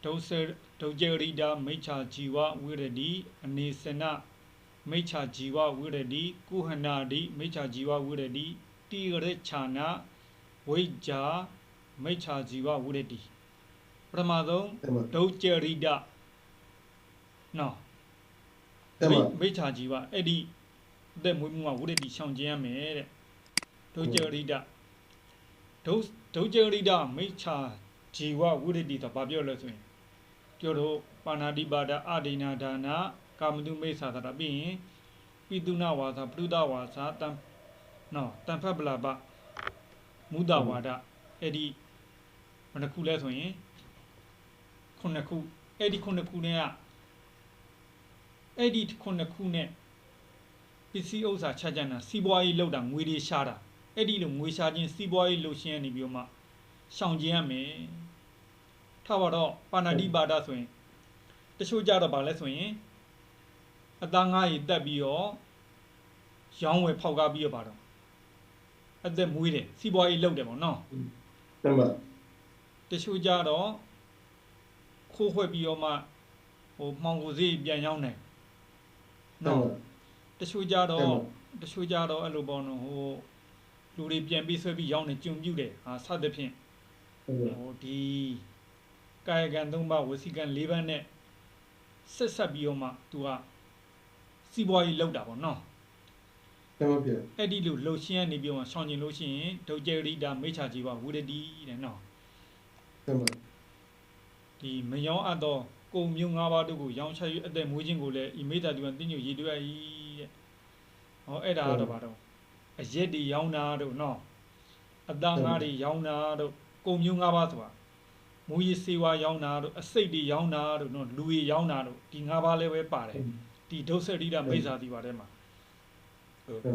ဒုစဒုကြရိဒမိစ္ဆာជីဝဝိရတိအနေစနမိစ္ဆာជីဝဝိရတိကုဟနာတိမိစ္ဆာជីဝဝိရတိတိရချာနာဝိဇ္ဇာမိစ္ဆာជីဝဝိရတိပထမဆုံးဒုကြရိဒနော်မိစ္ဆာជីဝအဲ့ဒီအသက်မွေးမှုကဝိရတိရှောင်ကျဉ်ရမယ်တဲ့ဒုကြရိဒဒုကြရိဒမိစ္ဆာជីဝဝိရတိတော့ဘာပြောလဲဆိုရင်ပြောတော့ပါဏာတိပါဒအဒိနာဒါနကာမတုမိစ္ဆာတာပြီးရင်ပိတုနာဝါစာပရုဒဝါစာတန်ဖတ်ပလာပမုဒဝါဒအဲ့ဒီဘယ်နှခုလဲဆိုရင်ခုနှစ်ခုအဲ့ဒီခုနှစ်ခုနဲ့ပစ္စည်းဥစ္စာချကြတာစီးပွားရေးလောက်တာငွေတွေရှာတာအဲ့ဒီလိုငွေရှာခြင်းစီးပွားရေးလှုပ်ရှင်းနေပြီးတော့မှရှောင်ကျဉ်ရမယ်ထားပါတော့ပါဏာတိပါဒဆိုရင်တချို့ကြတော့ဗာလဲဆိုရင်အသားငါးရီတက်ပြီးတော့ရောင်းဝယ်ဖောက်ကားပြီးတော့ပါတော့အသက်မွေးတယ်စီးပွားရေးလုပ်တယ်ပေါ့နော်တမတချို့ကြတော့ခိုးခွက်ပြီးတော့မှမှောင်ကိုစေးပြန်ရောင်းတယ်နော်တချို့ကြတော့အဲ့လိုပေါ့နော်လူတွေပြန်ပြီးဆွဲပြီးရောင်းနေကြုံပြူတယ်ဟာစသဖြင့်ဒီကာယကံ၃ပါးဝစီကံ၄ပါးနဲ့ဆက်ပြီးတော့မှ तू ကစီးပွားရေးလုပ်တာပေါ့နော်တမပြအဲ့ဒီလိုလှုပ်ရှင်းရနေပြီးတော့ရှောင်ကျင်လို့ရှိရင်ဒုကြရိဒမိစ္ဆာជីဝဝိရတိတဲ့နော်တမဒီမယောင်းအပ်သောကုံမျိုး၅ပါးတို့ကိုရောင်းချ၍အသက်မွေးခြင်းကိုလည်းဤမိစ္ဆာတိဝံသိညွတ်ရည်တွေ့၏တဲ့ဟောအဲ့ဒါတော့ဘာတော့အရက်တွေရောင်းတာတို့နော်အသားငါးတွေရောင်းတာတို့ကုံမျိုး၅ပါးဆိုတာမူရည်စေဝါရောင်းတာတို့အစိတ်တွေရောင်းတာတို့နော်လူတွေရောင်းတာတို့ဒီ၅ပါးလည်းပဲပါတယ်ဒီဒုစရိဒမိစ္ဆာတိပါထဲမှာ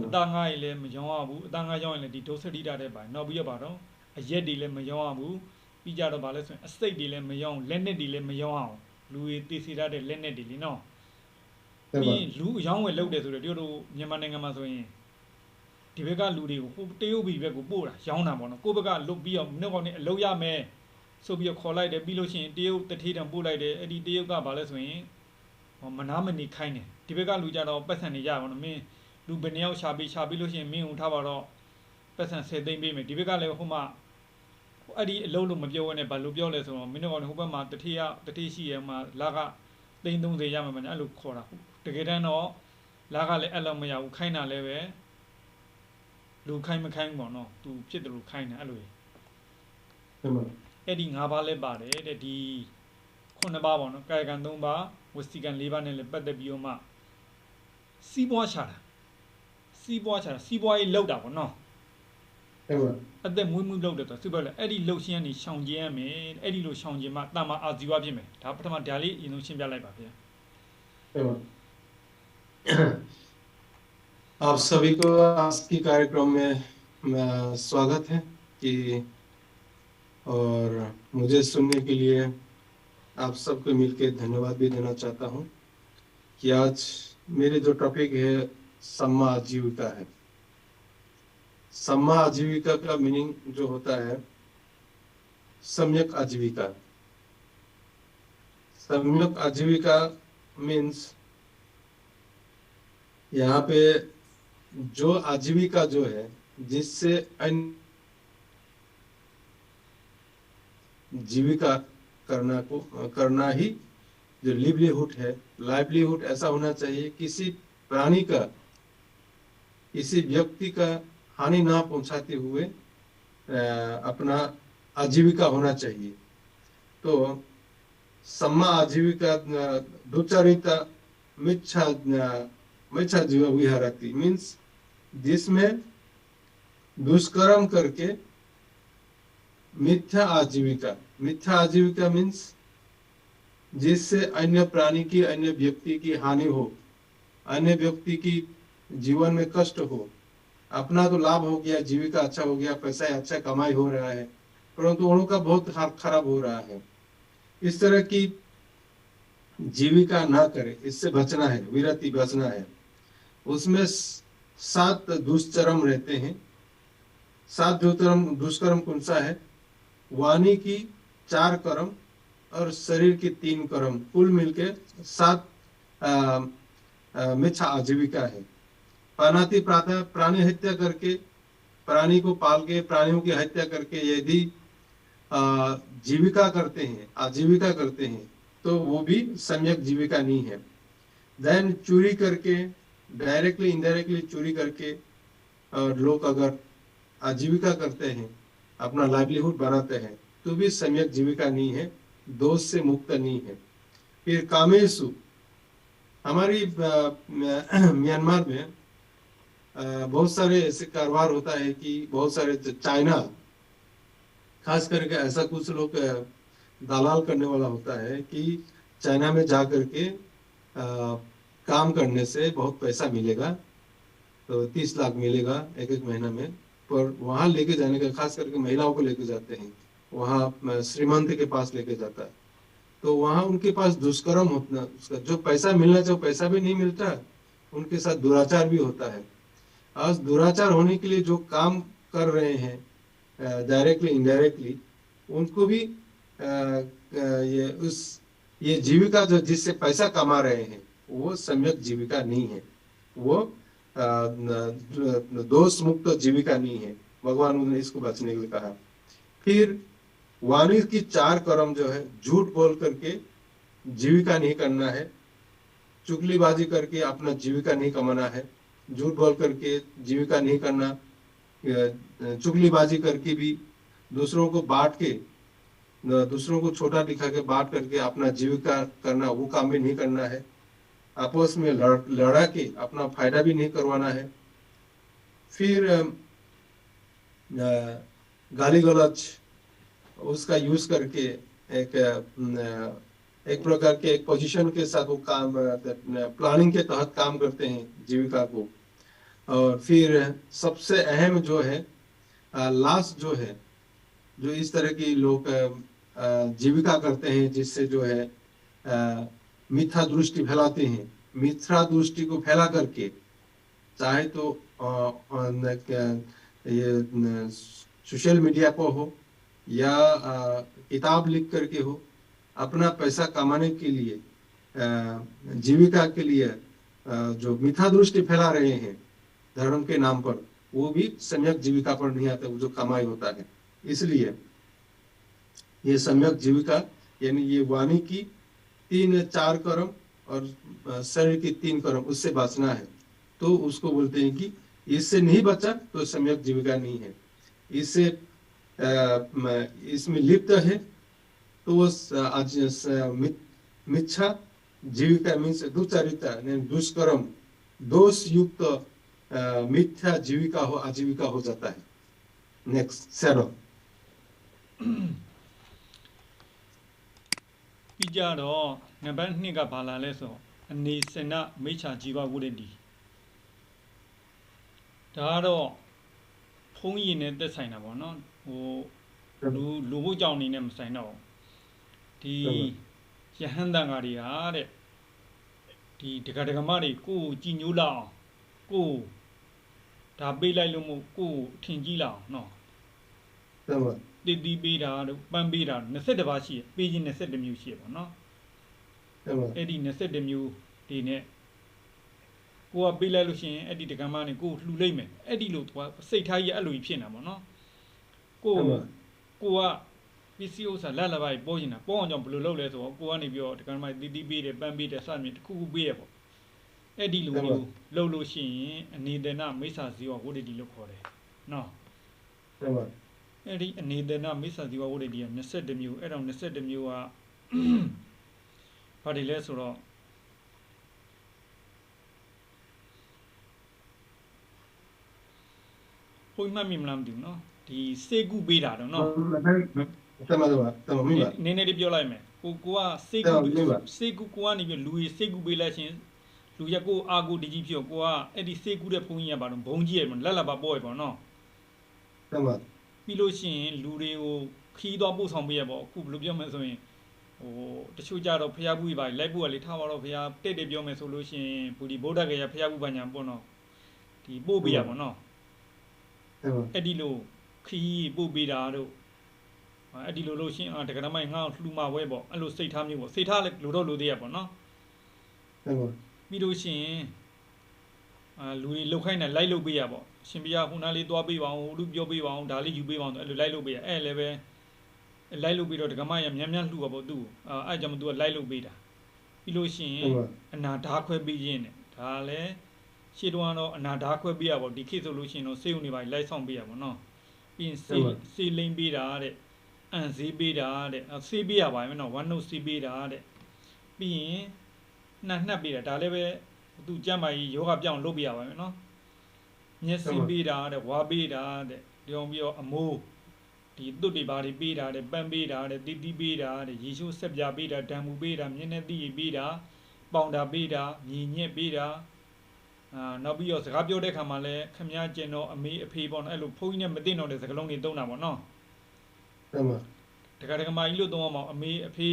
အသားငါးကြီးလည်းမရောင်းရဘူးအသားငါးရောင်းရင်လည်းဒီဒုစရိဒတဲ့ပါတယ်နောက်ပြီးတော့ဘာတော့အရက်တွေလည်းမရောင်းရဘူးပြီးကြတော့ဗာလဲဆိုရင်အစိတ်တွေလည်းမရောင်းလက်နက်တွေလည်းမရောင်းအောင်လူတွေသိစေရတဲ့လက်နက်တွေလीနော်ပြီးလူအယောင်းဝယ်လုပ်တယ်ဆိုတော့တို့မြန်မာနိုင်ငံမှာဆိုရင်ဒီဘက်ကလူတွေကိုဟိုတရုတ်ပြည်ဘက်ကိုပို့တာရောင်းတာပေါ့နော်ကိုယ့်ဘက်ကလုတ်ပြီးတော့နှစ်ကောင်နဲ့အလုပ်ရမယ်ဆိုပြီးတော့ခေါ်လိုက်တယ်ပြီးလို့ရှိရင်တရုတ်တထေးတံပို့လိုက်တယ်အဲ့ဒီတရုတ်ကဗာလဲဆိုရင်မနာမနေခိုင်းတယ်ဒီဘက်ကလူကြတော့ပတ်စံနေကြပါတော့မင်းလူဘယ်နှယောက်ရှာပြီးလို့ရှိရင်မင်းုံထားပါတော့ပတ်စံ10သိန်းပေးမယ်ဒီဘက်ကလည်းဟိုမှအဲ့ဒီအလုံးလုံးမပြောနဲ့ဘာလို့ပြောလဲဆိုတော့မင်းတို့ကဟိုဘက်မှာတထေးရှိရမှာလာကသိန်း30ရမှာမနဲ့အဲ့လိုခေါ်တာတကယ်တမ်းတော့လာကလည်းအဲ့လိုမရဘူးခိုင်းတာလည်းပဲလူခိုင်းမခိုင်းပေါ့နော်သူဖြစ်တယ်လို့ခိုင်းတယ်အဲ့လိုအဲ့ဒီ၅ပါးလည်းပါတယ်တဲ့ဒီ9ပါးပေါ့နော်ကာယကံ3ပါးဝစီကံ4ပါးနဲ့လည်းပတ်သက်ပြီးတော့မှစီးပွားချတာစီးပွားရေးလောက်တာပေါ့နော်အသက်မွေးမှုလုပ်တယ်ဆိုသူပြောလဲအဲ့ဒီလှုပ်ရှင်းနေရှောင်ကျဉ်ရမယ်အဲ့ဒီလိုရှောင်ကျဉ်မှတမ္မာအာဇီဝဖြစ်မယ်ဒါပထမဒါလေးအရင်ဆုံးရှင်းပြလိုက်ပါဗျာ आप सभी को आज की कार्यक्रम में स्वागत है कि और मुझे सुनने के लिए आप सबको मिलकर धन्यवाद भी देना चाहता हूं कि आज मेरे जो टॉपिक है सम्मा आजीविका है सम्मा आजीविका का मीनिंग जो होता है सम्यक आजीविका मीन्स यहाँ पे जो आजीविका जो है जिससे जीविका करना ही जो लाइवलीहुड ऐसा होना चाहिए किसी प्राणी का किसी व्यक्ति का हानि ना पहुंचाते हुए अपना आजीविका होना चाहिए तो सम्मा आजीविका दुचरिता मिच्छा जीव विहरति मीन्स जिसमें दुष्कर्म करके मिथ्या आजीविका मीन्स जिससे अन्य प्राणी की अन्य व्यक्ति की हानि हो अन्य व्यक्ति की जीवन में कष्ट हो अपना तो लाभ हो गया जीविका अच्छा हो गया पैसा अच्छा कमाई हो रहा है परंतु उन्हों का बहुत खराब हो रहा है इस तरह की जीविका ना करे इससे बचना है विरति बचना है उसमें 7 दुष्कर्म रहते हैं 7 दुष्कर्म कौन सा है वाणी की 4 कर्म और शरीर के 3 कर्म कुल मिलके 7 मिथ्या आजीविका है। पानाति प्रातः प्राणी हत्या करके, प्राणी को पाल के प्राणियों की हत्या करके यदि जीविका करते हैं, आजीविका करते हैं, तो वो भी सम्यक जीविका नहीं है। देन चोरी करके, डायरेक्टली इनडायरेक्टली चोरी करके और लोग अगर आजीविका करते हैं, अपना लाइवलीहुड बनाते हैं, तो भी सम्यक जीविका नहीं है, दोष से मुक्त नहीं है। फिर कामेशु, हमारी म्यांमार में बहुत सारे ऐसे कारोबार होता है कि बहुत सारे चाइना खास करके ऐसा कुछ लोग दलाल करने वाला होता है कि चाइना में जा करके काम करने से बहुत पैसा मिलेगा, तो 30 लाख मिलेगा एक महीना में, पर वहां लेके जाने का, खास करके महिलाओं को लेके जाते हैं, वहां श्रीमंत के पास लेके जाता है, तो वहां उनके पास दुष्कर्म होता है, उसका जो पैसा मिलना चाहिए पैसा भी नहीं मिलता, उनके साथ दुराचार भी होता है। आज दुराचार होने के लिए जो काम कर रहे हैं डायरेक्टली इनडायरेक्टली, उनको भी ये जीविका जो जिससे पैसा कमा रहे हैं वो सम्यक जीविका नहीं है, वो दोष मुक्त जीविका नहीं है। भगवान ने इसको बचने के लिए कहा। फिर वाणी की 4 कर्म जो है, झूठ बोल करके जीविका नहीं करना है, चुगलीबाजी करके अपना जीविका नहीं कमाना है, झूठ बोल करके जीविका नहीं करना, चुगलीबाजी करके भी दूसरों को बांट के, दूसरों को छोटा दिखा के बांट करके अपना जीविका करना, वो काम भी नहीं करना है। आपस में लड़ा के अपना फायदा भी नहीं करवाना है। फिर गाली गलौज उसका यूज करके एक प्रकार के एक पोजीशन के साथ वो काम प्लानिंग के तहत काम करते हैं जीविका को। और फिर सबसे अहम जो है लास्ट जो है, जो इस तरह की लोग जीविका करते हैं, जिससे जो है मिथ्या दृष्टि फैलाते हैं, मिथ्या दृष्टि को फैला करके चाहे तो ये सोशल मीडिया पर हो या किताब लिख करके हो, अपना पैसा कमाने के लिए, जीविका के लिए जो मिथ्या दृष्टि फैला रहे हैं धर्म के नाम पर, वो भी सम्यक जीविका पर नहीं आता, वो जो कमाई होता है। इसलिए ये सम्यक जीविका यानी ये वाणी की 3-4 कर्म और शरीर की 3 कर्म, उससे बचना है, तो उसको बोलते हैं कि इससे नहीं बचा तो सम्यक जीविका नहीं है। इससे इसमें लिप्त है तो वो मिथ्या जीविका मीन्स दुचरिता, दुष्कर्म, दोष युक्त मिथ्या जीविका हो, आजीविका हो जाता है। Next sero ပြီးကြတော့နံပါတ်2ကဘာလာလဲဆိုအနေစနမိစ္ဆာជីဝဝုဒ္ဓိဒါကတော့ဖုံးရည်နဲ့သက်ဆိုင်တာပေါ့နော်ဟိုလူဘုတ်ကြောင့်နေနဲ့မဆိုင်တော့ဒီယဟန်တန်ဃာတွေဟာတဲ့ဒီဒကာဒကမတွေကိုကြည်ညိုးလောက်ကိုဒါပေးလိုက်လို့မို့ကိုထင်ကြီးလောက်နော်တည်တည်ပေးတာတို့ပန်းပေးတာ21ပါးရှိရပေးခြင်း21မျိုးရှိရပေါ့နော်အဲ့ဒီ21မျိုးဒီနဲ့ကိုကပေးလိုက်လို့ရှိရင်အဲ့ဒီဒကမနဲ့ကိုလှူလိုက်မယ်အဲ့ဒီလို့သူကစိတ်ထားကြီးအဲ့လိုကြီးဖြစ်နေတာပေါ့နော်ကိုကပစ္စည်းဥစ္စာလက်ပိုက်ပိုးနေတာပိုးအောင်ကြောင့်ဘယ်လိုလုပ်လဲဆိုတော့ကိုကနေပြီးတော့ဒကမတည်တည်ပေးတယ်ပန်းပေးတယ်စသဖြင့်တစ်ခုခုပေးရပေါ့အဲ့ဒီလိုမျိုးလှုပ်လို့ရှိရင်အနေတနာမိစ္ဆာဇီဝဝုဒ္ဓိလို့ခေါ်တယ်နော်အဲ့ဒီအနေတနာမိစ္ဆာဇီဝဝုဒ္ဓိက21မျိုးအဲ့တော့21မျိုးကဘာတွေလဲဆိုတော့ဘုံမှတ်မိမလားမသိဘူးနော်ဒီစေကုပေးတာတော့နော်နည်းနည်းလေးပြောလိုက်မယ်ကိုကစေကုကိုကနေပြီးလူကြီးစေကုပေးလိုက်ချင်းလူရကိုအာကိုဒီကြီးဖြစ်ကိုကအဲ့ဒီစေကုတဲ့ဘုံကြီးကဘာလို့ဘုံကြီးရမလက်လက်ပါပေါ်ရပေါ့နော်ပြီးလို့ရှိရင်လူတွေကိုခီးတော့ပို့ဆောင်ပေးရပေါ့အခုဘယ်လိုပြောမလဲဆိုရင်ဟိုတချို့ကြတော့ဖျားဘူးပါလိုက်ဖို့ကလေထားပါတော့ဖျားတက်တက်ပြောမယ်ဆိုလို့ရှိရင်ဘူဒီဗုဒ္ဓဂေယဖျားဘူးပါညာပေါ့နော်ဒီပို့ပေးရပေါ့နော်အဲ့ဒီလိုခီးပို့ပေးတာတို့ အဲ့ဒီလိုလို့ရှင်းတကယ်မိုင်းငါ့ကိုလှူမဝဲပေါ့အဲ့လိုစိတ်ထားမျိုးပေါ့စိတ်ထားလည်းလူတော့လူသေးရပေါ့နော် Đúng rồi. ပြီးလို့ရှိရင်လူတွေလှုပ်ခိုင်းတယ်လိုက်လုပ်ပေးရပေါ့ရှင်ပြခုနလေးသွားပေးပါအောင်လူပြောပေးပါအောင်ဒါလေးယူပေးပါအောင်အဲ့လိုလိုက်လုပ်ပေးရအဲ့လည်းပဲလိုက်လုပ်ပြီးတော့ဒကမရမြန်မြန်လှူပါပေါ့သူ့အဲ့ကြောင့်မသူကလိုက်လုပ်ပေးတာပြီးလို့ရှိရင် Đúng rồi. အနာဓာခွဲပေးခြင်းနဲ့ဒါလည်းရှေ့တုန်းကတော့အနာဓာခွဲပေးရပေါ့ဒီခေတ်ဆိုလို့ရှိရင်တော့စေုံနေပါလိုက်ဆောင်ပေးရပေါ့နော်ပြီးရင်စေလိမ့်ပေးတာတဲ့အန်စေးပေးတာတဲ့စေးပေးရပါမယ်နော်ဝမ်းနှုတ်စေးပေးတာတဲ့ပြီးရင်နှက်ပေးတာဒါလည်းပဲသူကြမ်းပါကြီးယောဂပြောင်းလုပ်ပေးရပါမယ်နော်မျက်စိပေးတာတဲ့ဝါပေးတာတဲ့ပြောင်းပြီးတော့အမိုးဒီတုတ်တွေဘာတွေပေးတာတဲ့ပန်းပေးတာတဲ့တီးတီးပေးတာတဲ့ရေချိုးဆက်ပြပေးတာဓာမူပေးတာမျက်နှာတိပေးတာပေါင်တာပေးတာညီညက်ပေးတာနောက်ပြီးတော့စကားပြောတဲ့ခါမှာလည်းခမည်းကျင်တော့အမေအဖေပေါ့နော်အဲ့လိုဖုန်းကြီးနဲ့မသိတော့တဲ့စကားလုံးတွေသုံးတာပေါ့နော် Đúng rồi. တခါတခါမကြီးလို့သုံးအောင်အမေအဖေ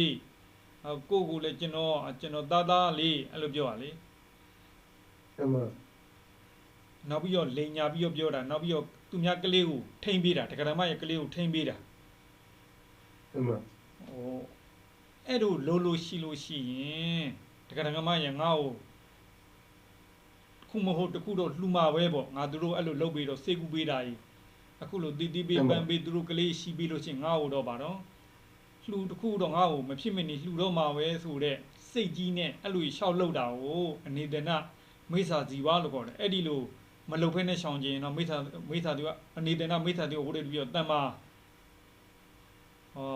ကိုလည်းကျွန်တော်သားလေးအဲ့လိုပြောပါလေ Đúng rồi. နောက်ပြီးတော့လိန်ညာပြီးတော့ပြောတာနောက်ပြီးတော့သူများကလေးကိုထိမ့်ပေးတာတခါတခါမရဲ့ကလေးကိုထိမ့်ပေးတာ Đúng rồi. ဟိုအဲ့လိုလို့ရှိလို့ရှိရင်တခါတခါမရဲ့ငါ့ကိုခုမဟုတ်တခုတော့လှူမှာပဲပေါ့ငါတို့အဲ့လိုလုပ်ပြီးတော့စေကူပေးတာကြီးအခုလိုတီးတီးပေးပန်းပေးသူတို့ကလေးရှိပြီးလို့ရှိရင်ငါ့ကိုတော့ပါတော့လှူတခုတော့ငါ့ကိုမဖြစ်မနေလှူတော့မှာပဲဆိုတဲ့စိတ်ကြီးနဲ့အဲ့လိုရှောက်လောက်တာကိုအနေဒနာမိစ္ဆာဇီဝလို့ခေါ်တယ်အဲ့ဒီလိုမလုံဖဲနဲ့ရှောင်ခြင်းတော့မိစ္ဆာသူကအနေဒနာမိစ္ဆာသူကိုဟိုတည်းပြီးတော့တမ္မာ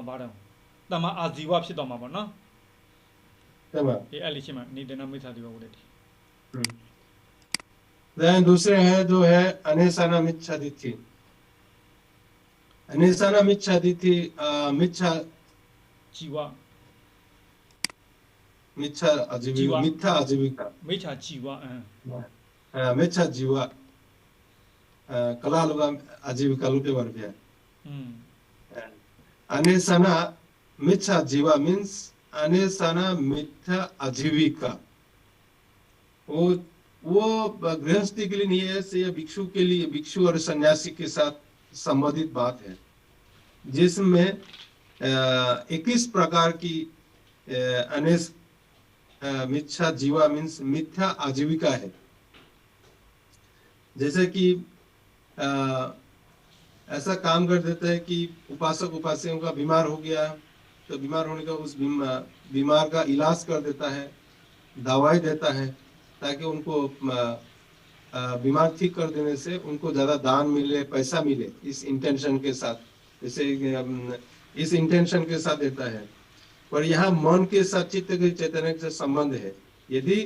ဘာတော့တမ္မာအာဇီဝဖြစ်တော့မှာပေါ့နော် Đúng rồi. အဲ့လိရှိမှအနေဒနာမိစ္ဆာသူကဟိုတည်း Then दूसरे है जो है अनेसाना मिच्छादिथि. अनेसाना मिच्छादिथि मिच्छा ជីវ मिच्छा आजीविका मिथ्या आजीविका မိစ္ဆာជីវ मिच्छा जीवा कला लोग आजीविका लुटे बार भी है. अनेसाना मिच्छा जीवा means अनेसाना मिथ्या आजीविका. वो गृहस्थी के लिए नहीं है, ये भिक्षु के लिए भिक्षु और सन्यासी के साथ संबंधित बात है जिसमें 21 प्रकार की मिथ्या जीवा मीन्स मिथ्या आजीविका है. जैसे कि ऐसा काम कर देता है कि उपासक उपासियों का बीमार हो गया तो बीमार होने का उस बीमार का इलाज कर देता है, दवाई देता है ताकि उनको बीमार ठीक कर देने से उनको ज्यादा दान मिले, पैसा मिले, इस इंटेंशन के साथ, जैसे इस इंटेंशन के साथ देता है. पर यहाँ मन के साथ चित्त के चैतन्य से संबंध है. यदि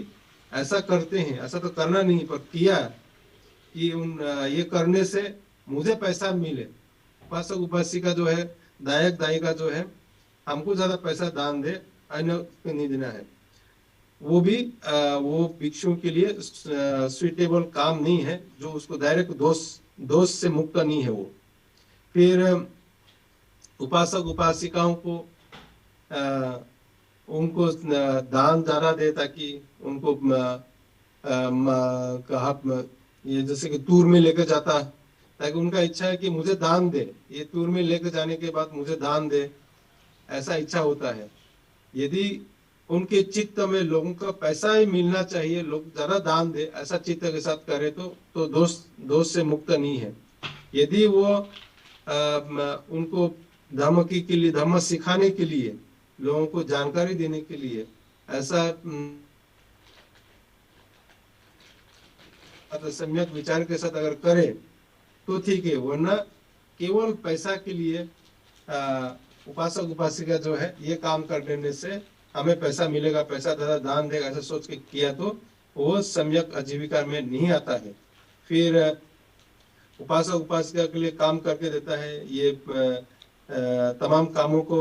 ऐसा करते हैं, ऐसा तो करना नहीं पर किया कि ये करने से मुझे पैसा मिले, उपासक उपासिका जो है, दायक दायिका जो है, हमको ज्यादा पैसा दान दे, अन्य को नहीं देना है, वो भी वो भिक्षु के लिए सुइटेबल काम नहीं है, जो उसको डायरेक्ट दोष से मुक्त नहीं है वो. फिर उपासक उपासिकाओं को उनको दान ज्यादा दे ताकि उनको ये जैसे कि टूर में लेकर जाता ताकि उनका इच्छा है कि मुझे दान दे, ये टूर में लेकर जाने के बाद मुझे दान दे, ऐसा इच्छा होता है. यदि उनके चित्त में लोगों का पैसा ही मिलना चाहिए, लोग ज्यादा दान दे, ऐसा चित्त के साथ करे तो दोष से मुक्त नहीं है. यदि वो उनको धर्म के लिए, धर्म सिखाने के लिए, लोगों को जानकारी देने के लिए ऐसा सम्यक विचार के साथ अगर करे तो ठीक है, वरना केवल पैसा के लिए उपासक उपासिका जो है ये काम कर देने से हमें पैसा मिलेगा, पैसा दादा दान देगा, ऐसा सोच के किया तो वो सम्यक आजीविका में नहीं आता है. फिर उपासक उपासिका के लिए काम करके देता है, ये तमाम कामों को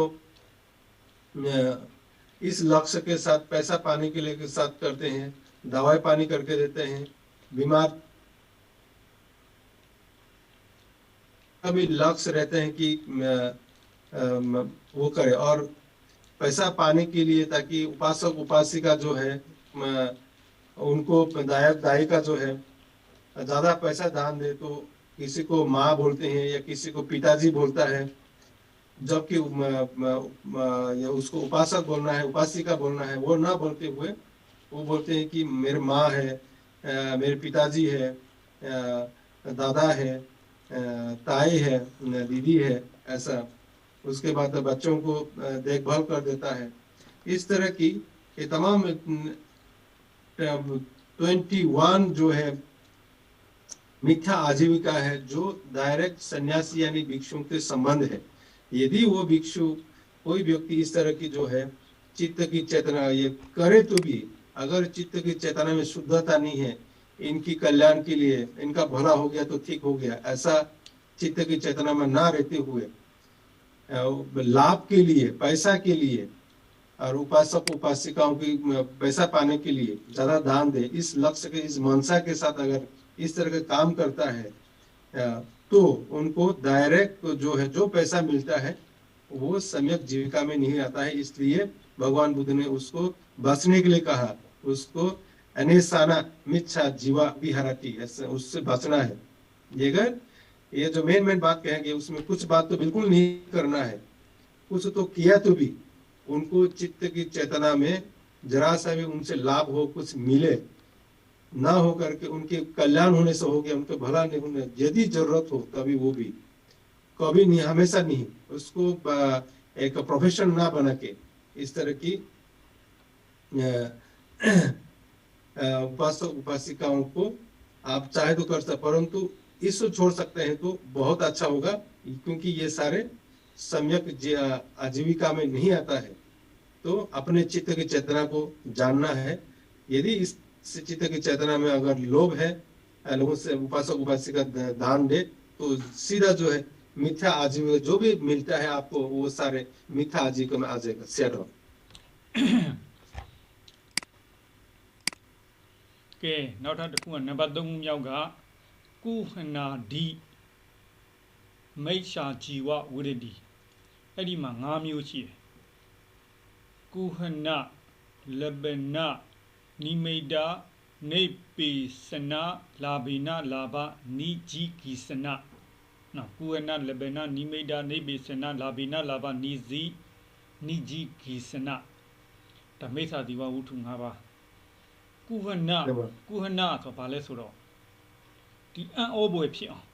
इस लक्ष्य के साथ, पैसा पाने के लिए के साथ करते हैं, दवाई पानी करके देते हैं, बीमार अभी लक्ष्य रहते हैं कि वो करे, और पैसा पाने के लिए ताकि उपासक उपासिका जो है उनको दायक दायिका जो है ज्यादा पैसा दान दे, तो किसी को माँ बोलते हैं या किसी को पिताजी बोलता है, जबकि उसको उपासक बोलना है, उपासिका बोलना है, वो ना बोलते हुए वो बोलते हैं कि मेरे माँ है, मेरे पिताजी है, दादा है, ताई है, दीदी है, ऐसा। उसके बाद बच्चों को देखभाल कर देता है। इस तरह की ये तमाम 21 जो है मिथ्या आजीविका है, जो डायरेक्ट सन्यासी यानी भिक्षु के संबंध है। यदि वो भिक्षु कोई व्यक्ति इस तरह की जो है चित्त की चेतना ये करे तो भी, अगर चित्त की चेतना में शुद्धता नहीं है, इनकी कल्याण के लिए, इनका भला हो गया तो ठीक हो गया, ऐसा चित्त की चेतना में ना रहते हुए लाभ के लिए, पैसा के लिए और उपासक उपासिकाओं की पैसा पाने के लिए ज्यादा दान दे, इस लक्ष्य के, इस मनसा के साथ अगर इस तरह का काम करता है तो उनको डायरेक्ट जो है जो पैसा मिलता है वो सम्यक जीविका में नहीं आता है। इसलिए भगवान बुद्ध ने उसको बचने के लिए कहा, उसको अनेसाना मिच्छा जीवा विहरति, ऐसे उससे बचना है। ये जो मेन बात कहेंगे उसमें कुछ बात तो बिल्कुल नहीं करना है, कुछ तो किया तो भी उनको चित्त की चेतना में जरा सा भी उनसे लाभ हो, कुछ मिले ना, हो करके उनके कल्याण होने से हो गया, उनके भला नहीं होने, यदि जरूरत हो तभी, वो भी कभी नहीं, हमेशा नहीं। उसको एक प्रोफेशन ना बना के इस तरह की उपासक उपासिकाओं को आप चाहे तो कर सकते, परंतु इसको छोड़ सकते हैं तो बहुत अच्छा होगा, क्योंकि ये सारे सम्यक आजीविका में नहीं आता है। तो अपने चित्त की चेतना को जानना है। यदि इस चित्त की चेतना में अगर लोभ है, लोगों से उपासक उपासिका दान दे, तो सीधा जो है मिथ्या आजीविका जो भी मिलता है आपको, वो सारे मिथ्या आजीविका में आ जाएगा। सेट हो के नौटा टकू नंबर 3 မြောက်ကကုဟနာဒီမိတ်ရှာជីဝဝိရတိအဲ့ဒီမှာ5မျိုးရှိတယ်ကုဟနာလဘနာနိမိတာနေပိစနာလာဘိနာလာဘနိជីကိစနာနော်ကုဟနာလဘနာနိမိတာနေပိစနာလာဘိနာလာဘနိဇီနိជីကိစနာဓမိတ်သာဒီဝဝုထု5ပါးကုဟနာဆိုဘာလဲဆိုတော့ဒီအံ့ဩဖွယ်ဖြစ်အောင်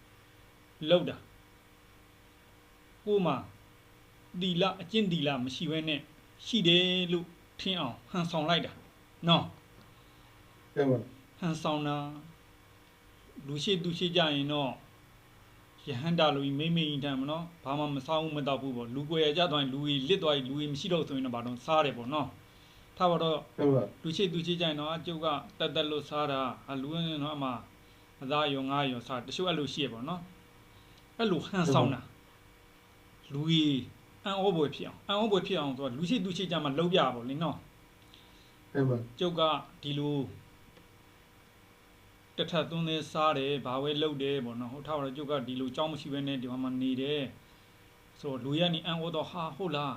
လောက်တာကိုမှတီလအကျင့်တီလမရှိဘဲနဲ့ရှိတယ်လို့ထင်အောင်ဟန်ဆောင်လိုက်တာနော်ဟန်ဆောင်တာလူရှိသူရှိကြရင်တော့ယဟန္တာလူကြီးမိမိထမ်းမနော်ဘာမှမစားဘူးမတော့ဘူးပေါ့လူကိုရကြသွားရင်လူကြီးလစ်သွားရင်လူကြီးမရှိတော့ဆိုရင်တော့ဘာတော့စားတယ်ပေါ့နော်ထားပါတော့လူရှိသူရှိကြရင်တော့အကျုပ်ကတက်လို့စားတာလူရင်းတော့အမှအသားရောငါးရောစားတချို့အဲ့လိုရှိရပေါ့နော်အဲ့လိုဟန်ဆောင်တာလူကြီးအံ့ဩဖွယ်ဖြစ်အောင်ဆိုတော့လူရှိသူရှိကြမှာလုံးပြပါလေနော်ကျုပ်ကဒီလိုတထသွန်းနေစားတယ်ဘာဝဲလုပ်တယ်ပေါ့နော်ဟုတ်ထားပါတော့ကျုပ်ကဒီလိုကြောင်းမရှိဘဲနဲ့ဒီမှာနေတယ်ဆိုတော့လူရကနေအံ့ဩတော့ဟာဟုတ်လား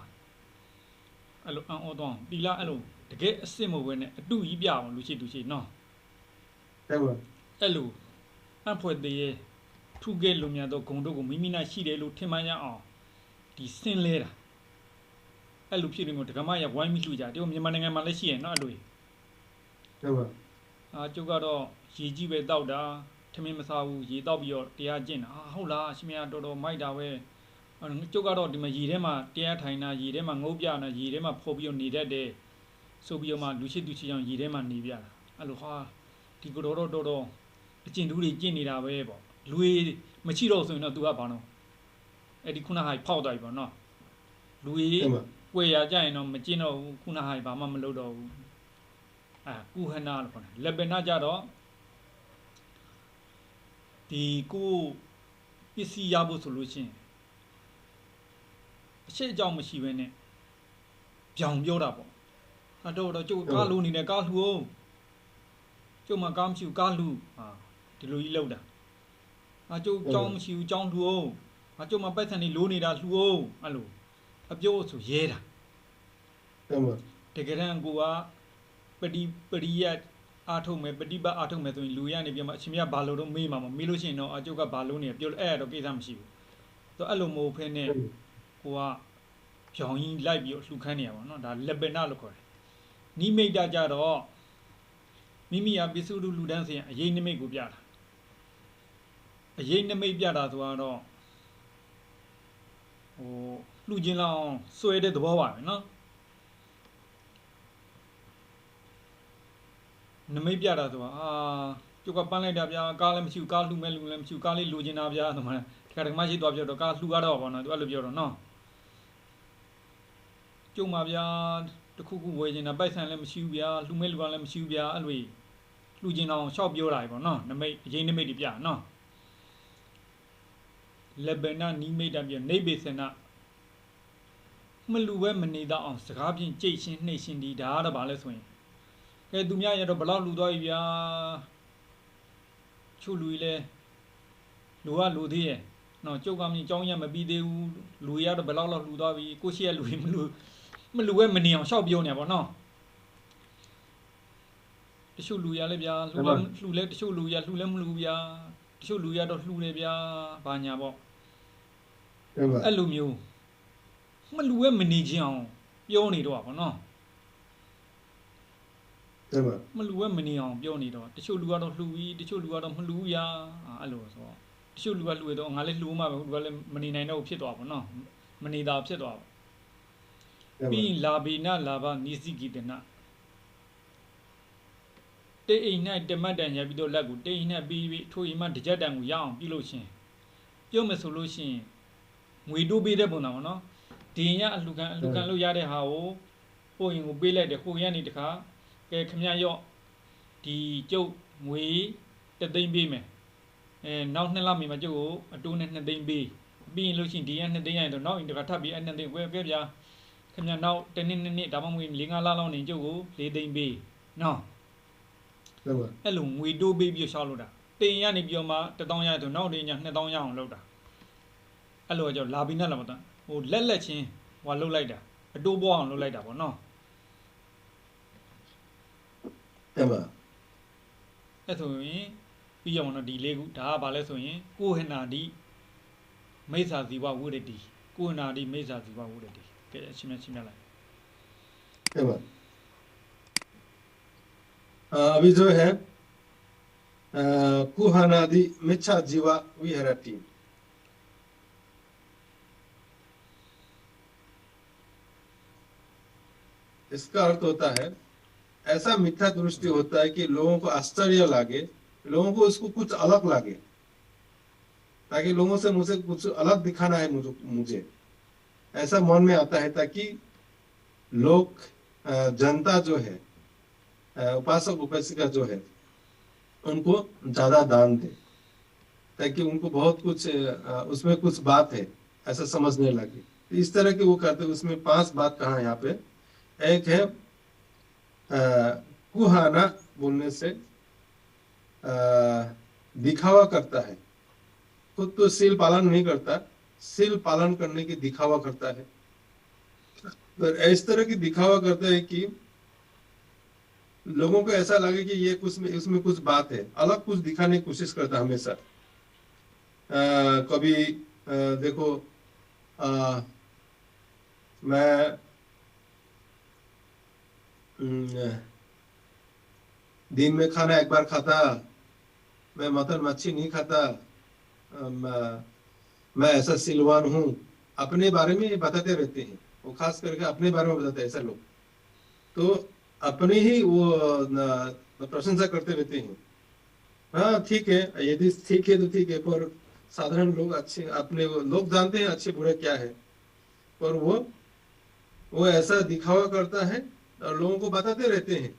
အဲ့လိုအံ့ဩတော့တီလာအဲ့လိုတကယ်အစ်စ်မဟုတ်ဘဲနဲ့အတူကြီးပြအောင်လူရှိသူရှိနော်အဲ့လိုအံ့ဖွယ်သေးရဲ့ထုခဲ့လူများတော့ဂုံတို့ကိုမိမိနာရှိတယ်လို့ထင်မှန်းရအောင်ဒီစင်လဲတာအဲ့လိုဖြစ်နေမျိုးဒကမရဝိုင်းမိလှူကြတယ်မြန်မာနိုင်ငံမှာလည်းရှိရနော်အဲ့လိုကျုပ်ကတော့ရေကြီးပဲတောက်တာထမင်းမစားဘူးရေတောက်ပြီးတော့တရားကျင့်တာဟုတ်လားအရှင်မတော်တော်မိုက်တာပဲကျုပ်ကတော့ဒီမှာရေထဲမှာတရားထိုင်တာရေထဲမှာငုတ်ပြတာရေထဲမှာဖော်ပြီးတော့နေတတ်တယ်ဆိုပြီးတော့မှလူရှိသူရှိအောင်ရေထဲမှာနေပြတာအဲ့လိုဟာဒီကိုတော်တော်အကျင့်တူးတွေကျင့်နေတာပဲပေါ့လူမရှိတော့ဆိုရင်တော့ तू ကဘာလို့အဲ့ဒီခုနဟာဖောက်သွားပြီပေါ့နော်လူကွေရကြရင်တော့မကျင့်တော့ဘူးခုနဟာဘာမှမလုပ်တော့ဘူးကုဟနာလို့ခေါ်တယ်လက်ပနာကြတော့ဒီကိုပစ္စည်းရဖို့ဆိုလို့ရှိရင်အရှိအကြောင်းမရှိဘဲနဲ့ပြောင်ပြောတာပေါ့တော့ကျုပ်ကားလူနေတယ်ကားလှူအောင်ကျုပ်မှကားမရှိဘူးကားလှူဒီလိုကြီးလောက်တာကျုပ်ကြောင်းမရှိဘူးကြောင်းလှူအောင်ကျုပ်မှပိုက်ဆံနေလိုးနေတာလှူအောင်အဲ့လိုအပြောဆိုရဲတာတကယ်တမ်းကိုကပရိယတ်အားထုတ်မယ်ပฏิပတ်အားထုတ်မယ်ဆိုရင်လူရနေပြမအရှင်မြတ်ဘာလို့တော့မေးမှာမမေးလို့ရှိရင်တော့အကျုပ်ကဘာလို့နေပြောအဲ့တော့ကိစ္စမရှိဘူးဆိုအဲ့လိုမဟုတ်ဖ ೇನೆ ကိုက ဖြောင်းကြီးလိုက်ပြီးလှူခန်းနေရပါတော့ဒါလက်ပင်နာလို့ခေါ်တယ်နိမိတ်တာကြတော့မိမိကပိစုလူလူတန်းစင်အရေးနိမိတ်ကိုပြတာအရေးနိမိတ်ပြတာဆိုတော့ဟိုလှူခြင်းလောက်စွဲတဲ့သဘောပါပဲနော်နမိတ်ပြတာဆိုတာကျုပ်ကပန်းလိုက်တာဗျာကားလည်းမရှိဘူးကားလှူမဲ့လူလည်းမရှိဘူးကားလေးလိုချင်တာဗျာဆိုမှတခါတခါမှရှိသွားပြောတော့ကားလှူရတော့ပါတော့သူအဲ့လိုပြောတော့နော်ကျုံပါဗျာတခုခုဝယ်ချင်တာပိုက်ဆံလည်းမရှိဘူးဗျာလှူမဲ့လူကလည်းမရှိဘူးဗျာအဲ့လိုလှူချင်အောင်ရှောက်ပြောတာပေါ့နော်နမိတ်အရင်နမိတ်တွေပြနော်လက်ပနာနိမိတ်တာပြနေဘေစနာမလူပဲမနေတော့အောင်စကားဖြင့်ကြိတ်ရှင်းနှိပ်ရှင်းဒီဒါကတော့ဗာလဲဆိုရင်ကဲသူများရတော့ဘလောက်လူသွားပြီဗျာချို့လူကြီးလဲလူကလူသေးရဲ့နော်ကျုပ်ကမြင်ကြောင်းရမပြီးသေးဘူးလူရတော့ဘလောက်လောက်လူသွားပြီကိုရှိရလူကြီးမလူပဲမနေအောင်ရှောက်ပြောနေပါတော့တချို့လူရလဲဗျာလှူလဲတချို့လူရလှူလဲမလှူဗျာတချို့လူရတော့လှူတယ်ဗျာဘာညာပေါ့အဲ့လိုမျိုးမလူပဲမနေခြင်းအောင်ပြောနေတော့ပါနော်မလူပဲမနေအောင်ပြောနေတော့တချို့လူကတော့လှူပြီးတချို့လူကတော့မလှူရအဲ့လိုဆိုတော့တချို့လူကလှူရတော့ငါလည်းလှူမှပဲလူကလည်းမနေနိုင်တော့ဖြစ်သွားပါနော်မနေတာဖြစ်သွားပါပြီးလာဘိနလာဘနိစိကိတနာတေအိမ်၌တမတ်တန်ရပြီးတော့လက်ကိုတေအိမ်၌ပြီးထိုအိမ်မှာတကြက်တန်ကိုရအောင်ပြုလို့ရှင်ပြုတ်မယ်ဆိုလို့ရှင်ငွေတိုးပေးတဲ့ပုံစံပေါ့နော်ဒီညအလှခံလို့ရတဲ့ဟာကိုပို့ရင်ကိုပေးလိုက်တယ်ကိုရန်နေတခါကဲခမရရော့ဒီကျုပ်ငွေတသိန်းပေးမယ်နောက်2လမိမှာကျုပ်ကိုအတိုးနဲ့2သိန်းပေးပြီးရင်လို့ရှိရင်ဒီရ2သိန်းရရင်တော့နောက်ရင်တခါထပ်ပြီး2သိန်းကဲဗျာခမရနောက်တစ်နှစ်ဒါမှမဟုတ်4-5လလောက်နေကျုပ်ကို4သိန်းပေးနော်အဲ့လိုငွေတိုးပေးပြီးရှောက်လို့တာတင်ရနေပြီးမှ1000ရဆိုနောက်တင်ည2000ရအောင်လုပ်တာအဲ့လိုကြောင့်လာပြီးနဲ့လာမတော့ဟိုလက်ချင်းဟိုလှုပ်လိုက်တာအတိုးပေါ်အောင်လှုပ်လိုက်တာပေါ့နော်အဲ့ပါအဲ့ဆိုရင်ပြီးအောင်တော့ဒီလေးခုဒါကဘာလဲဆိုရင်ကိုဟနာတိမိစ္ဆာဇီဝဝုရတိကိုဟနာတိမိစ္ဆာဇီဝဝုရတိကဲအချင်းချင်းလိုက်အဲ့ပါअभी जो है कुहनादि मिच्छा जीवा विहरति इसका अर्थ होता है ऐसा मिथ्या दृष्टि होता है कि लोगों को आश्चर्य लागे लोगों को इसको कुछ अलग लागे ताकि लोगों से मुझे कुछ अलग दिखाना है मुझे ऐसा मन में आता है ताकि लोग जनता जो है उपासक उपासिका जो है उनको ज्यादा दान दे ताकि उनको बहुत कुछ उसमें कुछ बात है ऐसा समझने लगे इस तरह के वो करते उसमें 5 बात कहा यहाँ पे एक है कुहाना बोलने से दिखावा करता है खुद तो सील पालन नहीं करता सील पालन करने की दिखावा करता है तो इस तरह की दिखावा करता है कि लोगों को ऐसा लगे कि ये कुछ इसमें कुछ बात है अलग कुछ दिखाने की कोशिश करता है हमेशा कभी देखो मैं दिन में खाना एक बार खाता मैं मटन मच्छी नहीं खाता मैं ऐसा सिलवान हूँ अपने बारे में बताते रहते हैं वो खास करके अपने बारे में बताते हैं ऐसा लोग तो अपने ही वो प्रशंसा करते रहते हैं हाँ ठीक है यदि ठीक है तो ठीक है पर साधारण लोग अच्छे अपने लोग जानते हैं अच्छे बुरे क्या है पर वो ऐसा दिखावा करता है और लोगों को बताते रहते हैं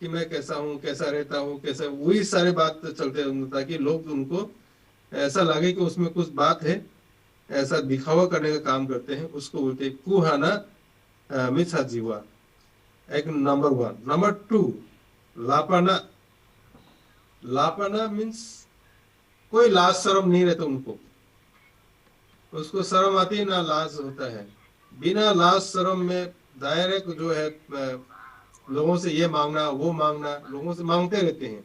कि मैं कैसा हूँ कैसा रहता हूँ कैसा वही सारे बात चलते हैं ताकि लोग उनको ऐसा लगे कि उसमें कुछ बात है ऐसा दिखावा करने का काम करते हैं उसको बोलते हैं कुहाना मिथ्या जीवा एक नंबर 1 नंबर 2 लापाना लापाना मीन्स कोई लाज शर्म नहीं रहता उनको उसको शर्म आती है ना लाज होता है बिना लाज शर्म में डायरेक्ट जो है लोगों से ये मांगना वो मांगना लोगों से मांगते रहते हैं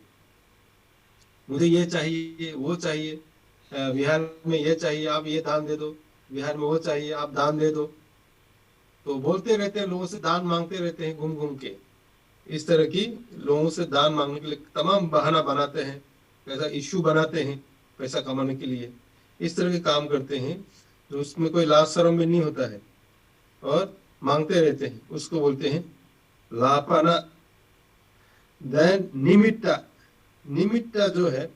मुझे ये चाहिए वो चाहिए बिहार में ये चाहिए आप ये दान दे दो बिहार में वो चाहिए आप दान दे दो तो बोलते रहते हैं, लोगों से दान मांगते रहते हैं घूम घूम के। इस तरह की लोगों से दान मांगने के लिए तमाम बहाना बनाते हैं, पैसा इश्यू बनाते हैं पैसा कमाने के लिए। इस तरह के काम करते हैं जो उसमें कोई लाज शर्म भी नहीं होता है, और मांगते रहते हैं। उसको बोलते हैं लापाना। देन निमित्ता। निमित्ता जो है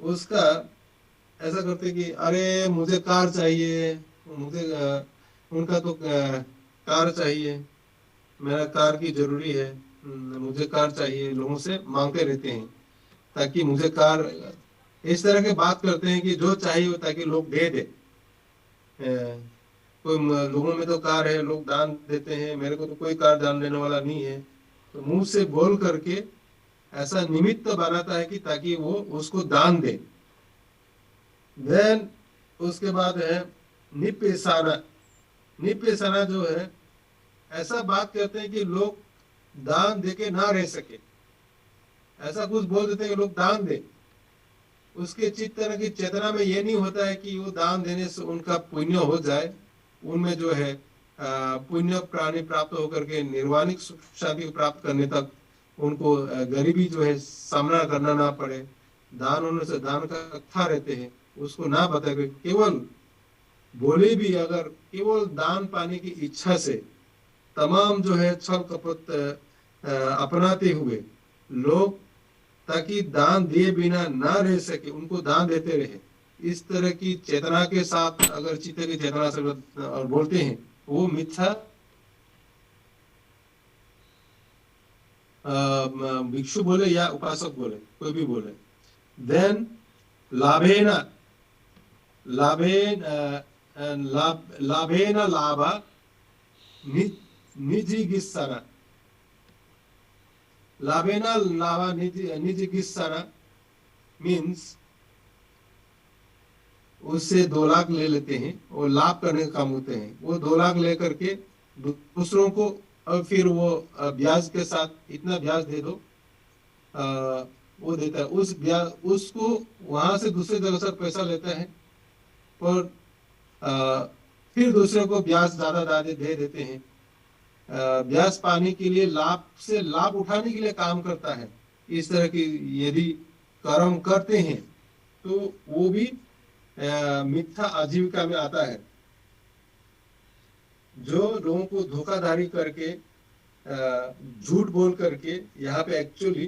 उसका ऐसा करते कि अरे मुझे कार चाहिए, मुझे उनका तो कार चाहिए, मेरा कार की जरूरी है, मुझे कार चाहिए, लोगों से मांगते रहते हैं ताकि मुझे कार। इस तरह के बात करते हैं कि जो चाहिए वो ताकि लोग दे दे। लोगों में तो कार है, लोग दान देते हैं, मेरे को तो कोई कार दान देने वाला नहीं है। तो मुंह से बोल करके ऐसा निमित्त बनाता है कि ताकि वो उसको दान दे। देन उसके बाद है निपेसाना। निपेसाना जो है ऐसा बात करते हैं कि लोग दान देके ना रह सके, ऐसा कुछ बोल देते हैं कि लोग दान दे। उसके चित्तन की चेतना में ये नहीं होता है कि वो दान देने से उनका पुण्य हो जाए, उनमें जो है पुण्य प्राणी प्राप्त होकर के निर्वाणिक सुख शांति प्राप्त करने तक उनको गरीबी जो है सामना करना ना पड़े, दान होने से दान का अच्छा रहते हैं, उसको ना बता के केवल बोले भी अगर केवल दान पाने की इच्छा से तमाम जो है छल कपट अपनाते हुए लोग ताकि दान दिए बिना ना रह सके उनको दान देते रहे, इस तरह की चेतना के साथ अगर चित्त की चेतना से और बोलते हैं वो मिथ्या भिक्षु बोले या उपासक बोले, कोई भी बोले। देन लाभेन। लाभेन लाभेन लाभ निजिगिस्सना। लाभेन लाभ निजिगिस्सना मीन्स उससे 2 लाख ले लेते हैं और लाभ करने का काम होते हैं। वो 2 लाख लेकर के दूसरों को, और फिर वो ब्याज के साथ इतना ब्याज दे दो, वो देता है। उस ब्याज उसको वहां से दूसरी जगह से पैसा लेता है और फिर दूसरे को ब्याज ज्यादा दे देते हैं। ब्याज पाने के लिए, लाभ से लाभ उठाने के लिए काम करता है। इस तरह की यदि कर्म करते हैं तो वो भी मिथ्या आजीविका में आता है। जो लोगों को धोखाधड़ी करके झूठ बोल करके, यहाँ पे एक्चुअली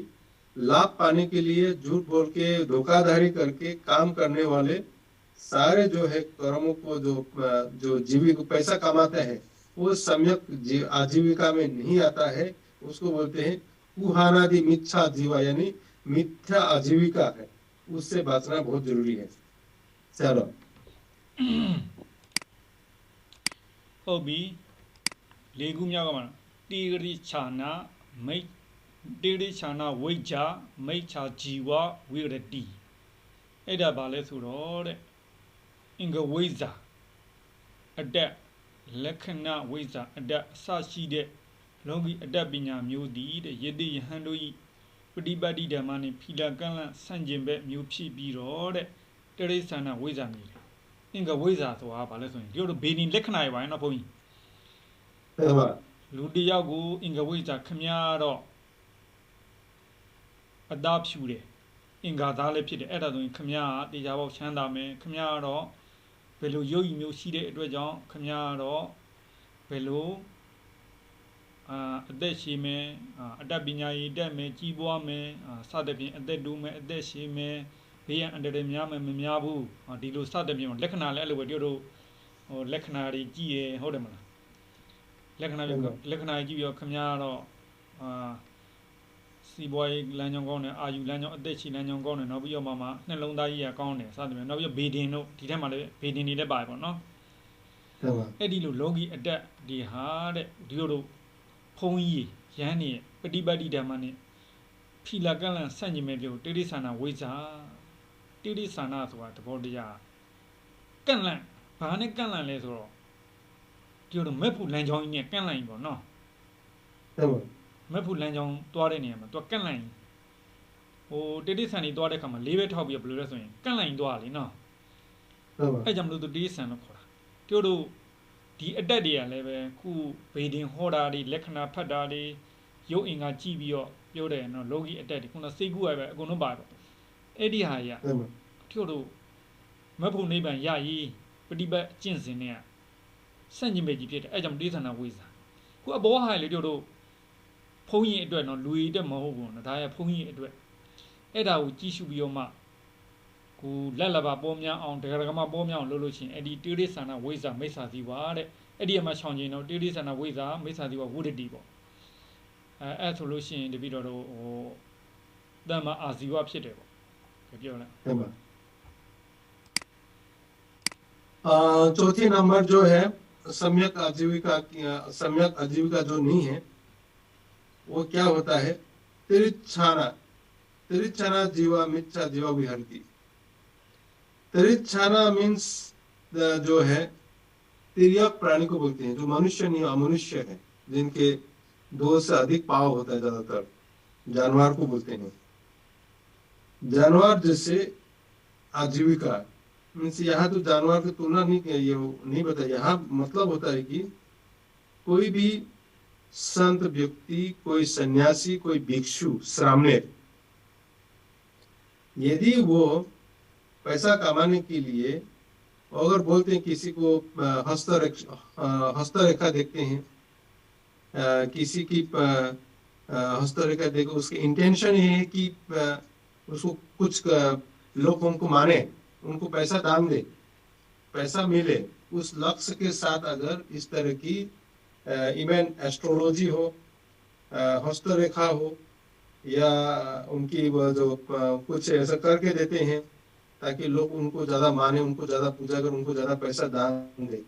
लाभ पाने के लिए झूठ बोल के धोखाधड़ी करके काम करने वाले सारे जो है कर्मों को जो जीविका पैसा कमाते हैं वो सम्यक आजीविका में नहीं आता है। उसको बोलते हैं कुहानादि मिथ्या जीवा, यानी मिथ्या आजीविका है, उससे बचना बहुत जरूरी है। चलोဟုတ်ပြီလေးခုမြောက်ကမှတေဂရိခြာနာမိတ်တေဂရိခြာနာဝိဂျာမိတ်ခြာជីဝဝိရတိအဲ့ဒါဘာလဲဆိုတော့တဲ့အင်္ဂဝိဇ္ဇာအတက်လက္ခဏာဝိဇ္ဇာအတက်အစရှိတဲ့လောကီအတက်ပညာမျိုးသည်တဲ့ယတိယဟန်တို့ဤပฏิပတ်တိဓမ္မနှင့်ဖီလာကန့်လန့်ဆန့်ကျင်ဘက်မျိုးဖြစ်ပြီးတော့တဲ့တရိစ္ဆာနဝိဇ္ဇာမျိုး အင်္ဂဝိဇ္ဇာဆိုတာဘာလဲဆိုရင်တို့ဘေနီလက္ခဏာတွေပါနော်ဘုန်းကြီးလူတယောက်ကိုအင်္ဂဝိဇ္ဇာခမရတော့အသားဖြူတယ်အင်္ဂါသားလည်းဖြစ်တယ်အဲ့ဒါဆိုရင်ခမရကတရားပေါက်ချမ်းသာမယ်ခမရတော့ဘယ်လိုရုပ်ရည်မျိုးရှိတဲ့အတွက်ကြောင့်ခမရတော့ဘယ်လိုအသက်ရှိမယ်အတ္တပညာရည်တက်မယ်ကြီးပွားမယ်စသဖြင့်အသက်တိုးမယ်အသက်ရှိမယ်ဘေးရန်အန္တရာယ်များမယ်မများဘူးဒီလိုစသဖြင့်လက္ခဏာလည်းအဲ့လိုပဲတို့ဟိုလက္ခဏာတွေကြည့်ရဟုတ်တယ်မလားလက္ခဏာကြည့်ပြီးတော့ခမရတော့စီပွားရေးလမ်းကြောင်းကောင်းတယ်အာယူလမ်းကြောင်းအသက်ရှိလမ်းကြောင်းကောင်းတယ်နောက်ပြီးတော့မှနှလုံးသားကြီးကကောင်းတယ်စသဖြင့်နောက်ပြီးတော့ဘေဒင်တို့ဒီထက်မှလည်းဘေဒင်တွေလည်းပါတယ်ပေါ့နော်အဲ့ဒီလိုလောကီအတက်ဒီဟာတဲ့ဒီလိုဖုံးကြီးရမ်းနေပฏิပတ်တိဓမ္မနဲ့ဖီလာကန့်လန့်ဆန့်ကျင်မဲ့လို့တိရိစ္ဆာနာဝိဇ္ဇာတိရိစ္ဆာနာဆိုတာသဘောတရားကန့်လန့်ဘာနဲ့ကန့်လန့်လဲဆိုတော့ဒီလိုမဲ့ဖို့လမ်းကြောင်းကြီးနဲ့ကန့်လန့်ကြီးပေါ့နော်မဲ့ဖို့လမ်းကြောင်းတွားတဲ့နေရာမှာသူကန့်လန့်ကြီးဟိုတိရိစ္ဆာန်ကြီးတွားတဲ့ခါမှာလေးပဲထောက်ပြီးဘယ်လိုလဲဆိုရင်ကန့်လန့်ကြီးတွားလေနော်အဲ့ကြောင့်မလို့သူတိရိစ္ဆာန်လို့ခေါ်တာတို့ ဒီအတက်တွေကလည်းပဲခုဗေဒင်ဟောတာတွေလက္ခဏာဖတ်တာတွေရုပ်အင်္ဂါကြည့်ပြီးတော့ပြောတယ်နော်လောကီအတက်တွေခုနစိတ်ကူးရပဲအကုန်လုံးပါတော့အဲ့ဒီဟာကြီးတို့တို့မဖို့နိဗ္ဗာန်ရည်ပฏิပတ်ကျင့်စဉ်နဲ့ဆန့်ကျင်ဘက်ကြီးဖြစ်တယ်အဲ့ကြောင့်တိသနာဝိဇ္ဇာခုအဘောဟာလေတို့ဘုန်းကြီးအတွက်နော်လူကြီးအတွက်မဟုတ်ဘူးနော်ဒါရဘုန်းကြီးအတွက်အဲ့ဒါကိုကြည့်ရှုပြီးတော့မှကိုလက်လက်ပါပေါ်များအောင်တကယ်ကမှပေါ်များအောင်လုပ်လို့ရှိရင်အဲ့ဒီတိရိစ္ဆာနဝိဇ္ဇာမိစ္ဆာသီဝါတဲ့အဲ့ဒီမှာရှောင်ကျင်တော့တိရိစ္ဆာနဝိဇ္ဇာမိစ္ဆာသီဝါဝုဒ္ဓတိပေါ့အဲ့ဆိုလို့ရှိရင်တပိတော့ဟိုတမ္မာအာဇီဝဖြစ်တယ်ပေါ့ပြောလိုက်है ना चौथी नंबर जो है सम्यक आजीविका जो नहीं है वो क्या होता है तिरिच्छाना जीवा मिच्छा जीवा विहरती तिरिच्छाना मीन्स जो है तिर्यक प्राणी को बोलते हैं जो मनुष्य नहीं अमनुष्य है जिनके 2 से अधिक पाव होता है ज्यादातर जानवर को बोलते हैं जानवर जैसे आजीविका मीन्स यहाँ तो जानवर की तुलना नहीं बताया यहाँ मतलब होता है कि कोई भी संत व्यक्ति कोई सन्यासी कोई भिक्षु श्रामणेर यदि वो पैसा कमाने के लिए अगर बोलते हैं किसी को हस्तरेखा देखते हैं किसी की हस्तरेखा देखो उसके इंटेंशन ये है कि उसको कुछ लोग उनको माने उनको पैसा दान दे पैसा मिले उस लक्ष्य के साथ अगर इस तरह की इवन एस्ट्रोलॉजी हो हस्तरेखा हो या उनकी जो कुछ ऐसा करके देते हैं ताकि लोग उनको ज्यादा माने उनको ज्यादा पूजा कर उनको ज्यादा पैसा दान दे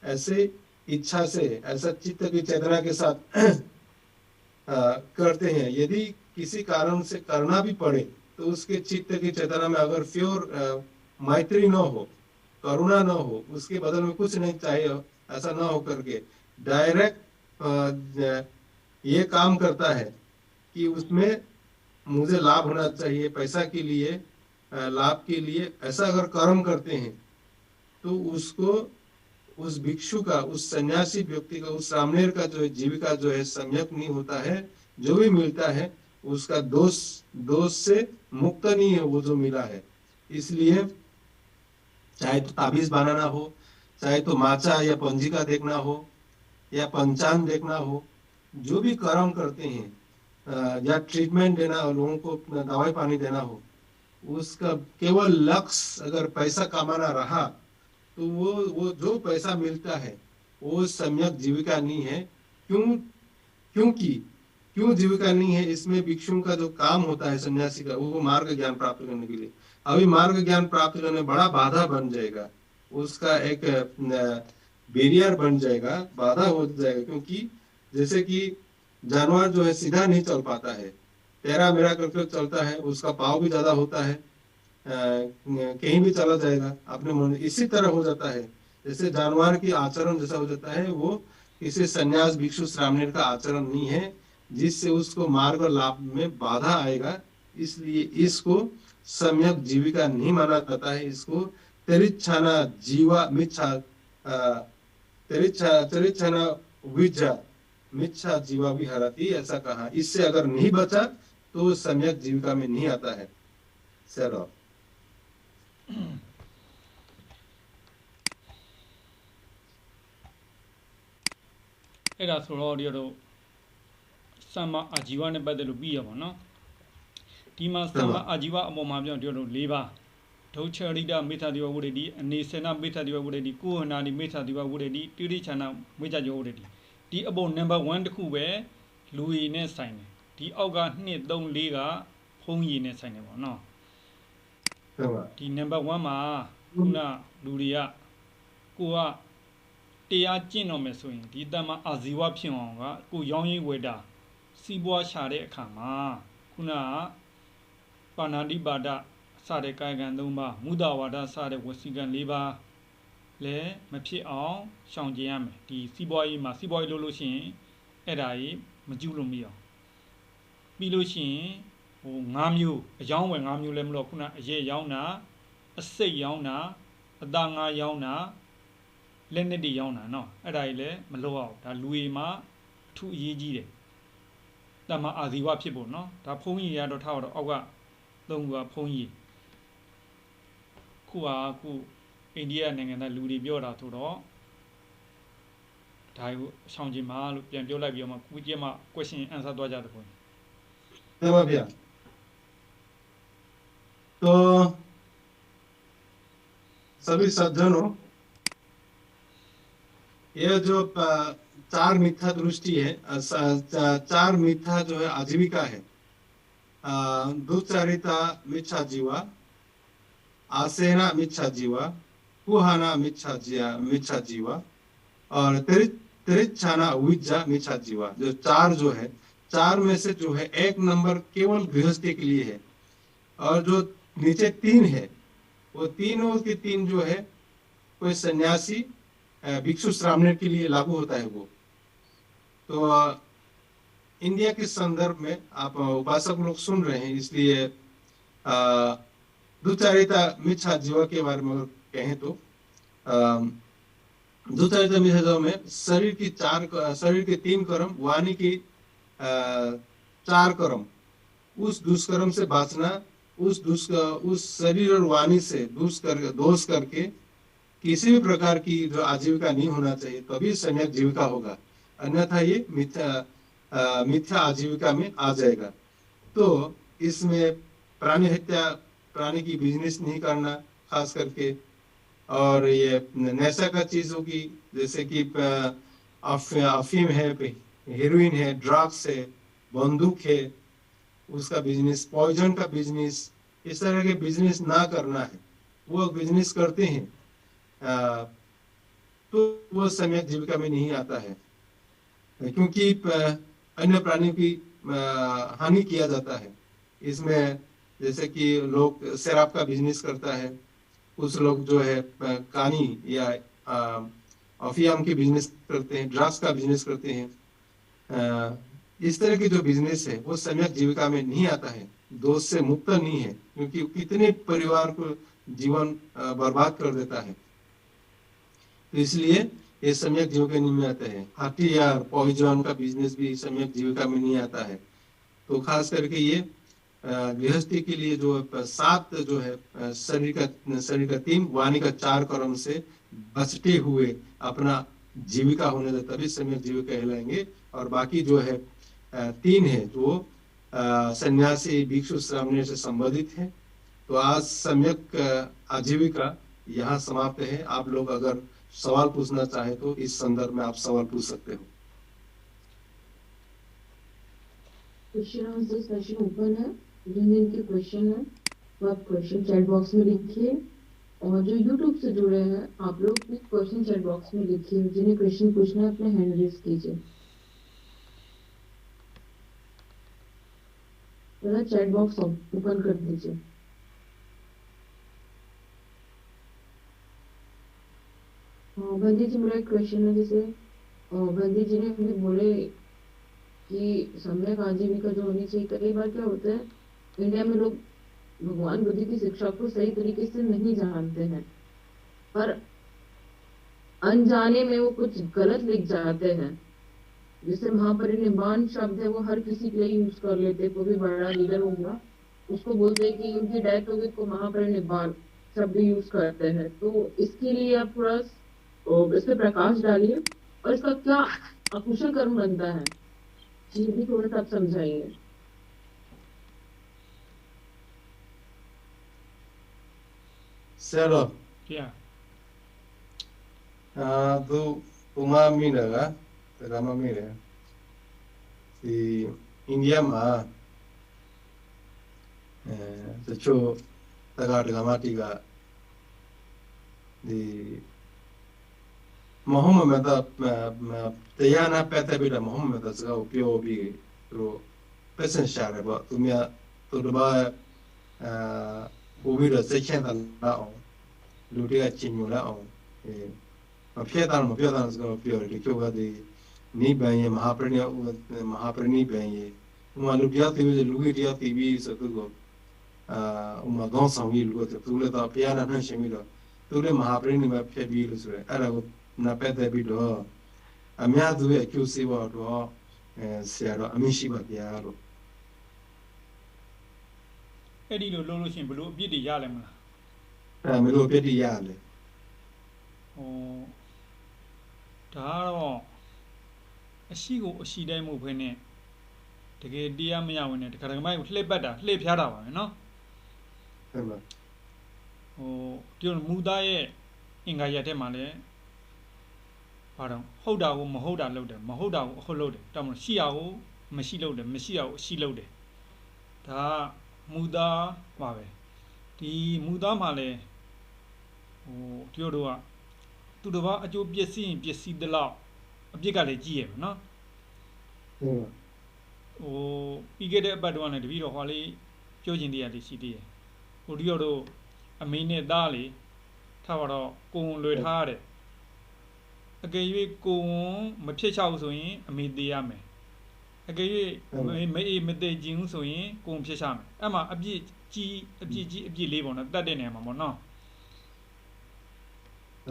ऐसे इच्छा से ऐसा चित्त की चेतना के साथ करते हैं यदि किसी कारण से करना भी पड़े तो उसके चित्त की चेतना में अगर प्योर मैत्री न हो करुणा न हो उसके बदल में कुछ नहीं चाहिए ऐसा न हो करके डायरेक्ट ये काम करता है कि उसमें मुझे लाभ होना चाहिए पैसा के लिए लाभ के लिए ऐसा अगर कर्म करते हैं तो उसको उस भिक्षु का उस सन्यासी व्यक्ति का उस श्रामणेर का जो जीविका जो है सम्यक नहीं होता है जो भी मिलता है उसका दोष से मुक्त नहीं है वो जो मिला है इसलिए चाहे तो ताबीज बनाना हो चाहे तो माचा या पंजिका देखना हो या पंचांग देखना हो जो भी कर्म करते हैं या ट्रीटमेंट देना हो लोगों को दवाई पानी देना हो उसका केवल लक्ष्य अगर पैसा कमाना रहा तो वो जो पैसा मिलता है वो सम्यक जीविका नहीं है क्यों जीविका नहीं है इसमें भिक्षुओं का जो काम होता है सन्यासी का वो मार्ग ज्ञान प्राप्त करने के लिए अभी मार्ग ज्ञान प्राप्त करने बड़ा बाधा बन जाएगा उसका एक बैरियर बन जाएगा बाधा हो जाएगा क्योंकि जैसे कि जानवर जो है सीधा नहीं चल पाता है तेरा मेरा करके चलता है उसका पाव भी ज्यादा होता है कहीं भी चला जाएगा अपने मन इसी तरह हो जाता है जैसे जानवर की आचरण जैसा हो जाता है वो किसी सन्यास भिक्षु श्रामणेर का आचरण नहीं है जिससे उसको मार्ग लाभ में बाधा आएगा इसलिए इसको सम्यक जीविका नहीं माना जाता है इसको तिरिच्छाना जीवा मिच्छा तिरिच्छाना विज्जा मिच्छा जीवा विहरती ऐसा कहा इससे अगर नहीं बचा तो सम्यक जीविका में नहीं आता है सरအဲ့ဒါဆိုတော့တို့သမ္မာအာជីဝနဲ့ပတ်သက်လို့ပြီးရပါတော့ဒီမှာသမ္မာအာជីဝအပေါ်မှာပြောတို့၄ပါးဒုချရိတမေသတိဝဝုဒ္ဓတိအနေစေနမေသတိဝဝုဒ္ဓတိကိုဟနာနိမေသတိဝဝုဒ္ဓတိတိရိချာနာမေဇ္ဇယောဝုဒ္ဓတိဒီအပေါ်နံပါတ်1တခုပဲလူရည်နဲ့ဆိုင်တယ်ဒီအောက်က2 3 4ကဖုံးရည်နဲ့ဆိုင်တယ်ပေါ့နော်ဒီနံပါတ်1မှာခုနလူတွေကကိုကတရားကျင့်တော့မယ်ဆိုရင်ဒီတမ္မာအာဇီဝဖြစ်အောင်ကကိုရောင်းရည်ဝေတာစီးပွားရှာတဲ့အခါမှာခုနကပါဏာတိပါဒစတဲ့ကာယကံ3ပါးမုဒဝါဒစတဲ့ဝစီကံ4ပါးလည်းမဖြစ်အောင်ရှောင်ကျဉ်ရမယ်ဒီစီးပွားရေးမှာစီးပွားရေးလုပ်လို့ရှိရင်အဲ့ဒါကြီးမကျူးလို့မရအောင်ပြီးလို့ရှိရင်ဟို5မျိုးအယောင်းဝယ်5မျိုးလည်းမလို့ခုနအရေးရောင်းတာအစိတ်ရောင်းတာအသားငါရောင်းတာ လက်နက်တွေရောင်းတာနော်အဲ့ဒါကြီးလည်းမလုပ်အောင်ဒါလူတွေမှာအထူးအရေးကြီးတယ်တမအာဇီဝဖြစ်ဖို့နော်ဒါဖုံးကြီးရတော့ထားတော့အောက်ကသုံးခုကဖုံးကြီးခုဟာခုအိန္ဒိယနိုင်ငံသားလူတွေပြောတာဆိုတော့ဒါကိုရှောင်ကျင်ပါလို့ပြန်ပြောလိုက်ပြီးတော့မှခုကျမှ question answer သွားကြတယ်ပေါ့ जवाब भैया तो सभी सज्जनों ये जो चार मिथ्या दृष्टि है चार मिथ्या जो है आजीविका है दुचारिता मिच्छा जीवा आसेना मिच्छा जीवा कुहाना मिच्छा जीवा और तिरिच्छाना विज्जा मिच्छा जीवा जो चार जो है चार में से जो है एक नंबर केवल गृहस्थी के लिए है और जो नीचे तीन है वो तीनों के तीन जो है कोई सन्यासी भिक्षु श्रामणेर के लिए लागू होता है वो तो इंडिया के संदर्भ में आप उपासक लोग सुन रहे हैं इसलिए दुचारिता मिच्छा जीवा के बारे में कहें तो दुचारिता मिच्छा जीवा में शरीर के तीन कर्म वाणी की चार कर्म उस दुष्कर्म से बचना उस शरीर और वाणी से दोष करके किसी भी प्रकार की जो आजीविका नहीं होना चाहिए तभी सम्यक जीविका होगा अन्यथा ये मिथ्या आजीविका में आ जाएगा तो इसमें प्राणी हत्या प्राणी की बिजनेस नहीं करना खास करके और ये नशा का चीजों की जैसे कि अफीम है हेरोइन है ड्रग्स है बंदूक है उसका बिजनेस पॉइजन का बिजनेस इस तरह के बिजनेस ना करना है वो बिजनेस करते हैं तो वो सम्यक जीविका में नहीं आता है क्योंकि अन्य प्राणियों की हानि किया जाता है इसमें जैसे कि लोग शराब का बिजनेस करता है कुछ लोग जो है कानी या अफीम की बिजनेस करते हैं ड्रग्स का बिजनेस करते हैं इस तरह की जो बिजनेस है वो सम्यक जीविका में नहीं आता है दोष से मुक्त नहीं है क्योंकि कितने परिवार को जीवन बर्बाद कर देता है तो इसलिए ये सम्यक जीविका नहीं में आता है हथियार पॉइजन का बिजनेस भी सम्यक जीविका में नहीं आता है तो खास करके ये गृहस्थी के लिए जो सात जो है शरीर का तीन वाणी का चार कर्म से बचते हुए अपना जीविका होने दे तभी सम्यक जीविका कहलाएंगे और बाकी जो है तीन है जो सन्यासी भिक्षु श्रामणेर से संबंधित है तो आज सम्यक आजीविका यहाँ समाप्त है आप लोग अगर सवाल पूछना चाहे तो इस संदर्भ में आप सवाल पूछ सकते हो क्वेश्चन आंसर सेशन ओपन है जिन के क्वेश्चन है वो आप क्वेश्चन चैट बॉक्स में लिखिए और जो YouTube से जुड़े हैं आप लोग भी क्वेश्चन चैट बॉक्स में लिखिए जिन्हें क्वेश्चन पूछना है अपने हैंड रेज कीजिए जरा चैट बॉक्स ओपन कर दीजिए बंदी जी मेरा एक क्वेश्चन है जैसे बंदी जी ने हमें बोले कि सम्यक आजीविका जो होनी चाहिए कई बार क्या होता है इंडिया में लोग भगवान बुद्ध की शिक्षा को सही तरीके से नहीं जानते हैं पर अनजाने में वो कुछ गलत लिख जाते हैं जैसे महापरिनिर्वाण शब्द है वो हर किसी के लिए यूज कर लेते कोई भी बड़ा लीडर होगा उसको बोलते हैं कि उनकी डेथ हो गई तो महापरिनिर्वाण शब्द यूज करते हैं तो इसके लिए आप थोड़ा इस पे प्रकाश डालिए और इसका क्या अकुशल कर्म बनता है ये भी थोड़ा सा आप समझाइए Sarah, yeah tu umamina ga ramamina di India ma secho taga ga di Muhammad tayana peta bida Muhammad ga upyo bi ro pesen share ba tumia to baပို့ပြီးတော့စိတ်ချမ်းသာအောင်လူတွေကချင်ညိုလာအောင်မဖြစ်တာမပြောတာဆိုတော့ပြောတယ်ဒီကျုပ်ကဒီနိဗ္ဗာန်ရဲ့မဟာပရိနိဗ္ဗာန်ရဲ့ဥမာလူပြောသိပြီးလူကြီးတရားသိပြီးဆိုသူကဥမာကောင်းဆောင်ကြီးလူကသူလည်းတော့ဘုရားနဲ့နှံ့ရှင်ပြီးတော့သူလည်းမဟာပရိနိဗ္ဗာန်ဖြစ်ပြီးလို့ဆိုရယ်အဲ့ဒါကို na pede bi do amia du e kyu si wa do sia do amishi ba bia lo အဲ့ဒီလိုလုပ်လို့ရှိရင်ဘယ်လိုအပြစ်တွေရလဲမလား me lo pedi ya le ဟိုဒါကတော့အရှိကိုအရှိတိုင်းမဟုတ်ဘဲနဲ့တကယ်တရားမရဝင်နဲ့တခါတခါမှလှည့်ပတ်တာလှည့်ဖျားတာပါပဲเนาะ Ema. ဟိုဒီလိုမူသားရဲ့အင်္ဂါရပ်ထဲမှာလည်းဘာတော့ဟုတ်တာကိုမဟုတ်တာလုပ်တယ်မဟုတ်တာကိုအဟုတ်လုပ်တယ်တောင်းမလို့ရှိရကိုမရှိလုပ်တယ်မရှိရကိုအရှိလုပ်တယ်ဒါမူသားပါပဲဒီမူသားမှာလည်းဟိုဒီလိုတော့သူတစ်ပါးအကျိုးပစ္စည်းရင်ပစ္စည်းတလောက်အပြစ်ကလည်းကြီးရမယ်เนาะ Ema. ဟိုပြီးခဲ့တဲ့အပတ်တုန်းကလည်းတပည့်တော်ဟောလေးပြောချင်တရားလေးရှိသေးတယ်ဟိုဒီတော့အမေနဲ့သားလေးထားပါတော့ကိုယ်လွယ်ထားရတယ်အကယ်၍ကိုယ်မဖြစ်ချောက်ဆိုရင်အမေသေးရမယ်အကယ်၍မသေးခြင်းဆိုရင်ကိုယ်ဖြစ်ချမယ်အဲ့မှာအပြစ်ကြီးလေးပေါ့နော်တတ်တဲ့နေရာမှာပေါ့နော်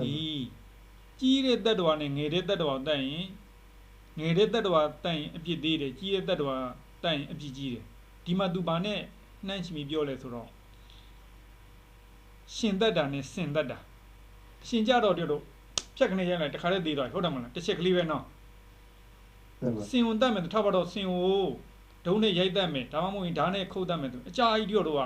ဒီကြီးတဲ့တတ်တော်နဲ့ငယ်တဲ့တတ်တော်တတ်ရင်ငယ်တဲ့တတ်တော်တတ်ရင်အပြစ်သေးတယ်ကြီးတဲ့တတ်တော်တတ်ရင်အပြစ်ကြီးတယ်ဒီမှာသူဘာနဲ့နှမ်းချမီပြောလဲဆိုတော့ရှင်တတ်တာနဲ့စင်တတ်တာရှင်ကြတော့တို့ဖြတ်ကနေရလိုက်တခါတည်းသေးတော့ဟုတ်တယ်မလားတစ်ချက်ကလေးပဲနော် Ema. စင်ဝင်တတ်မယ်ထားပါတော့စင်ကိုဒုံးနဲ့ရိုက်တတ်မယ်ဒါမှမဟုတ်ရင်ဓာတ်နဲ့ခုတ်တတ်မယ်သူအကြာကြီးတို့က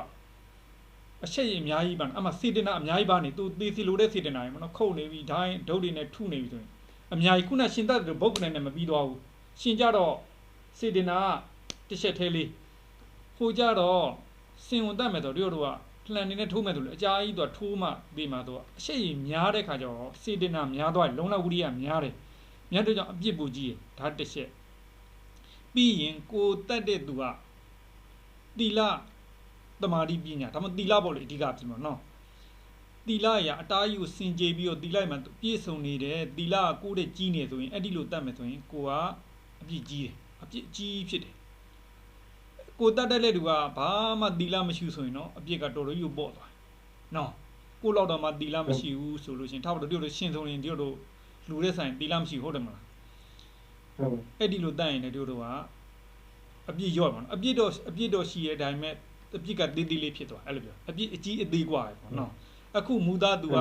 အချက်ရအများကြီးပါအမှစေတနာအများကြီးပါနေသူသေစီလိုတဲ့စေတနာရေမနော်ခုတ်နေပြီဓာတ်ဒုတ်တွေနဲ့ထုနေပြီဆိုရင်အများကြီးခုနရှင်တတ်တဲ့ဘုတ်ကနေနဲ့မပြီးသွားဘူးရှင်ကြတော့စေတနာတစ်ချက်သေးလေးဟိုကြတော့စင်ဝင်တတ်မယ်ဆိုတို့ကလှန်နေနဲ့ထိုးမယ်ဆိုလို့အကြာကြီးသူကထိုးမှပြီးမှသူကအချက်ရများတဲ့ခါကျတော့စေတနာများသွားလုံလောက်ဝိရိယများတယ်မြတ်တို့ကြောင့်အပြစ်ပူကြီးဒါတစ်ချက်ပြီးရင်ကိုတက်တဲ့သူကတိလတမာတိပညာဒါမှတိလပေါ့လေအဓိကပြင်ပါနော်တိလရအတားကြီးကိုစင်ကြယ်ပြီးတော့တိလမှာပြည့်စုံနေတယ်တိလကိုတဲ့ကြီးနေဆိုရင်အဲ့ဒီလိုတတ်မယ်ဆိုရင်ကိုကအပြစ်ကြီးတယ်အပြစ်ကြီးဖြစ်တယ်ကိုတက်တဲ့လူကဘာမှတိလမရှိဆိုရင်တော့အပြစ်ကတော်တော်ကြီးပေါ့သွားနော်ကိုလောက်တော့မှတိလမရှိဘူးဆိုလို့ရှင်ထားပါတော့တို့ရှင်ဆုံးရင်တို့လူတဲ့ဆိုင်တိလမရှိဟုတ်တယ်မလား Ema. အဲ့ဒီလိုတတ်ရင်လည်းတို့ကအပြစ်ရော့ပါနော်အပြစ်တော့ရှိရဲ့ဒါပေမဲ့အပြစ်ကတေးသေးလေးဖြစ်သွားအဲ့လိုပြောအပြစ်အကြီးအသေးกว่าပေါ့နော်အခုမူသားသူက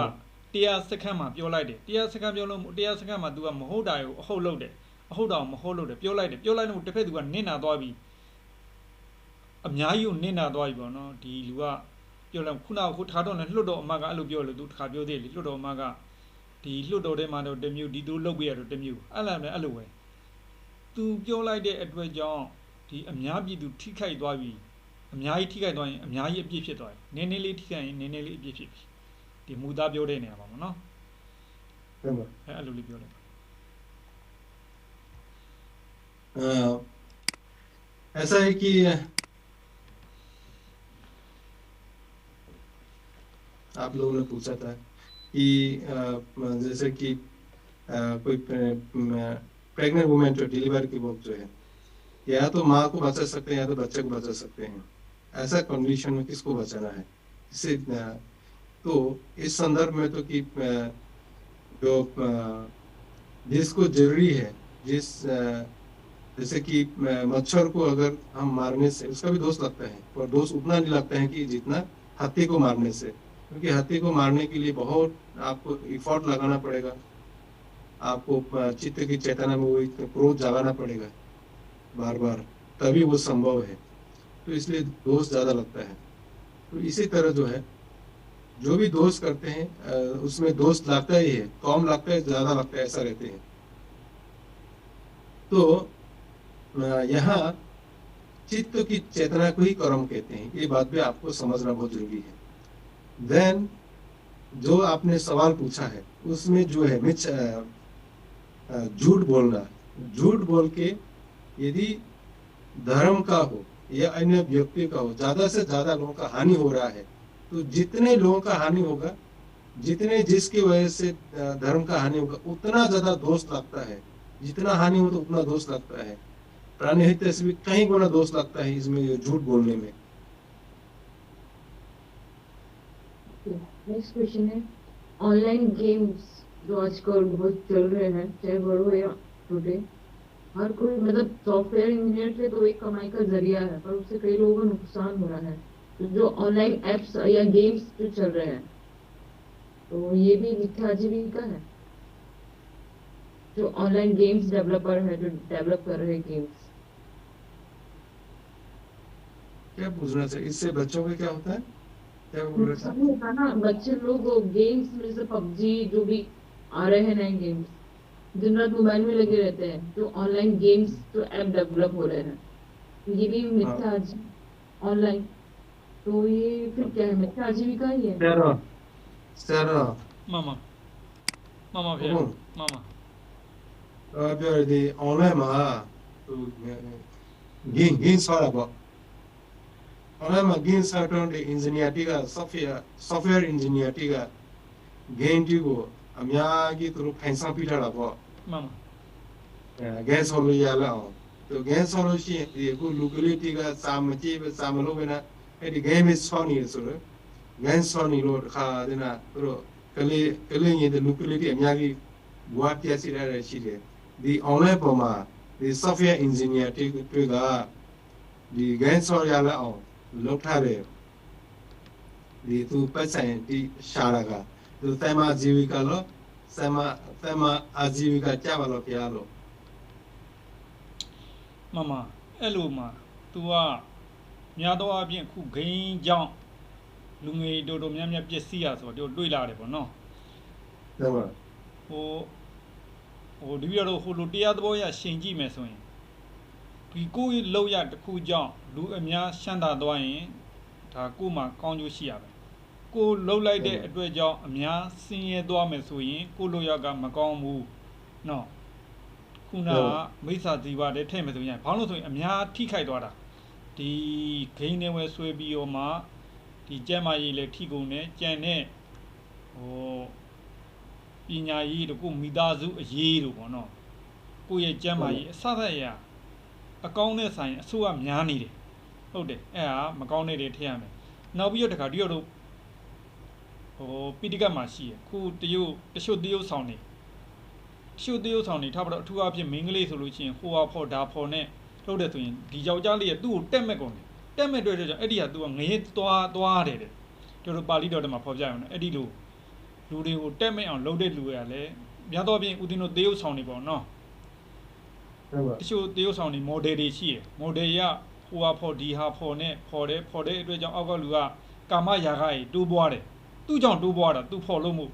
တရားစက္ကန့်မှာပြောလိုက်တယ်တရားစက္ကန့်ပြောလို့တရားစက္ကန့်မှာသူကမဟုတ်တာကိုအဟုတ်လုပ်တယ်အဟုတ်တာကိုမဟုတ်လုပ်တယ်ပြောလိုက်လို့တစ်ဖက်သူကနင့်နာသွားပြီအများကြီးကိုနင့်နာသွားပြီပေါ့နော်ဒီလူကပြောလိုက်ခုနကထားတော့လည်းလွတ်တော်အမကအဲ့လိုပြောလို့သူတစ်ခါပြောသေးတယ်လွတ်တော်အမကဒီလွတ်တော်ထဲမှာတော့တစ်မျိုးဒီသူလုတ်ပြရတော့တစ်မျိုးအဲ့လိုပဲသူပြောလိုက်တဲ့အတွက်ကြောင့်ဒီအများပြည်သူထိခိုက်သွားပြီအများကြီးထိခိုက်သွားရင်အများကြီးအပြစ်ဖြစ်သွားတယ်နည်းနည်းလေးထိခိုက်ရင်နည်းနည်းလေးအပြစ်ဖြစ်ပြီဒီမူသားပြောတဲ့နေရာပါမနော် Ema. အဲ့လိုလေးပြောလိုက် ऐसा है कि आप लोगों ने पूछा था कि जैसे कि कोई प्रेग्नेंट वुमेन जो डिलीवर के वक्त जो है या तो माँ को बचा सकते हैं या तो बच्चे को बचा सकते हैं ऐसा कंडीशन में किसको बचाना है इससे तो इस संदर्भ में तो कि जो जिसको जरूरी है जैसे कि मच्छर को अगर हम मारने से उसका भी दोष लगता है और दोष उतना नहीं लगता है कि जितना हाथी को मारने से क्योंकि हाथी को मारने के लिए बहुत आपको इफोर्ट लगाना पड़ेगा आपको चित्त की चेतना में वो क्रोध जगाना पड़ेगा बार बार तभी वो संभव है तो इसलिए दोष ज्यादा लगता है तो इसी तरह जो है जो भी दोष करते हैं उसमें दोष लगता ही है कम लगता है ज्यादा लगता है ऐसा रहते हैं तो यहाँ चित्त की चेतना को ही कर्म कहते हैं ये बात भी आपको समझना बहुत जरूरी है देन जो आपने सवाल पूछा है उसमें जो है झूठ बोलना झूठ बोल के यदि धर्म का हो या अन्य व्यक्ति का हो ज्यादा से ज्यादा लोगों का हानि हो रहा है तो जितने लोगों का हानि होगा जितने जिसकी वजह से धर्म का हानि होगा उतना ज्यादा दोष लगता है जितना हानि हो तो उतना दोष लगता है प्राणी हत्या से भी कहीं गुना दोष लगता है इसमें झूठ बोलने में नेक्स्ट क्वेश्चन है ऑनलाइन गेम्स जो आजकल बहुत चल रहे हैं, चाहे बड़े हो या छोटे। हर कोई मतलब सॉफ्टवेयर इंजीनियर से तो एक कमाई का जरिया है, पर उससे कई लोगों को नुकसान हो रहा है। तो जो ऑनलाइन एप्स या गेम्स जो चल रहे हैं, तो ये भी मिथ्या आजीविका है। जो ऑनलाइन गेम्स डेवलपर है, जो डेवलप कर रहे हैं गेम्स। क्या पूछना चाहिए इससे बच्चों को क्या होता है, क्या बोल रहे थे नुकसान आप? होता है ना, बच्चे लोग गेम्स में से पबजी जो भी आ रहे हैं नए गेम्स, दिन रात मोबाइल में लगे रहते हैं। जो ऑनलाइन गेम्स जो ऐप डेवलप हो रहे हैं, तो ये भी हाँ, मिथ्या ऑनलाइन। तो ये फिर क्या है, मिथ्या आजीविका ही है। सर सर मामा मामा भैया 어, मामा 별디 online mà gin sao là bộ online mà gin sao trong thì engineer tiga software engineer tiga gain tigo amya ki turu phaisa pita la bộ mama gain solo ya la to gain solo shi di ku locality ga sam chi ba sam lo bena di game is funny so lo gain sony lo kha dina ro kale ni de locality amya ki bua pya si ra shi de di online ပေါ်မှာဒီ software engineer တွေကဒီ gain software ရလာအောင်လုပ်ထားတယ်ဒီသူပတ်ဆိုင်ဒီရှာတာကသူတိုင်မဂျီဝီကလို့တိုင်မအာဂျီဝီကကြာပါလို့ဖျားလို့ मामा အဲ့လိုမှာ तू ကများသောအားဖြင့်အခုဂိမ်းကြောင့်လူငယ်တော်တော်များများပျက်စီးရဆိုတော့တွေ့လာတယ်ပေါ့နော် တဲ့မှာ ဟိုဒီပြီးတော့ဟိုလိုတရားသဘောရရှင်ကြည့်မယ်ဆိုရင်ဒီကိုယ့်ရဲ့လောက်ရတစ်ခုကြောင့်လူအများရှမ်းသာသွားရင်ဒါကိုယ်မှာကောင်းကျိုးရှိရမယ်ကိုယ်လှုပ်လိုက်တဲ့အတွက်ကြောင့်အများဆင်းရဲသွားမယ်ဆိုရင်ကိုယ့်လောက်ရကမကောင်းဘူးနော်ခုနကမိစ္ဆာဇီဝတဲ့ထည့်မယ်ဆိုရင်ဘာလို့ဆိုရင်အများထိခိုက်သွားတာဒီဂိမ်းတွေဝဲဆွဲပြီးတော့မှဒီကျက်မကြီးလည်းထိကုန်တယ်ကြံတဲ့ဟိုပညာရေးတို့ကိုမိသားစုအရေးတို့ပေါ့နော်ကိုယ့်ရဲ့ကျက်မကြီးအစသက်ရအကောင်းနဲ့ဆိုင်အဆိုးကများနေတယ်ဟုတ်တယ်အဲ့ဒါမကောင်းတဲ့တွေထည့်ရမယ်နောက်ပြီးတော့တခါတရတို့ဟိုပိဋကတ်မှာရှိရခုတရုတ်ဆောင်နေထားပါတော့အထူးအဖြစ်မင်းကလေးဆိုလို့ရှိရင်ဟိုဟာဖော်ဒါဖော်နဲ့ထုတ်တယ်ဆိုရင်ဒီယောက်ျားလေးကသူ့ကိုတက်မဲ့ကုန်တယ်တက်မဲ့တွေ့တဲ့ကြောင့်အဲ့ဒီကသူကငရဲသွားတယ်တဲ့တို့ပါဠိတော်ထဲမှာဖော်ပြရအောင်အဲ့ဒီလိုလူတွေကိုတက်မဲ့အောင်လုပ်တဲ့လူတွေကလည်းများသောအားဖြင့်ဦးသိန်းတို့သေယုတ်ဆောင်နေပေါ့နော် တဲ့မှာ တချို့သေယုတ်ဆောင်နေ model တွေရှိရယ် model ရဟိုဟာဖော်ဒီဟာဖော်နဲ့ဖော်တဲ့အတွက်ကြောင့်အောက်ကလူကကာမရာဂကြီးတိုးပွားတယ်သူ့ကြောင့်တိုးပွားတာသူဖော်လို့မို့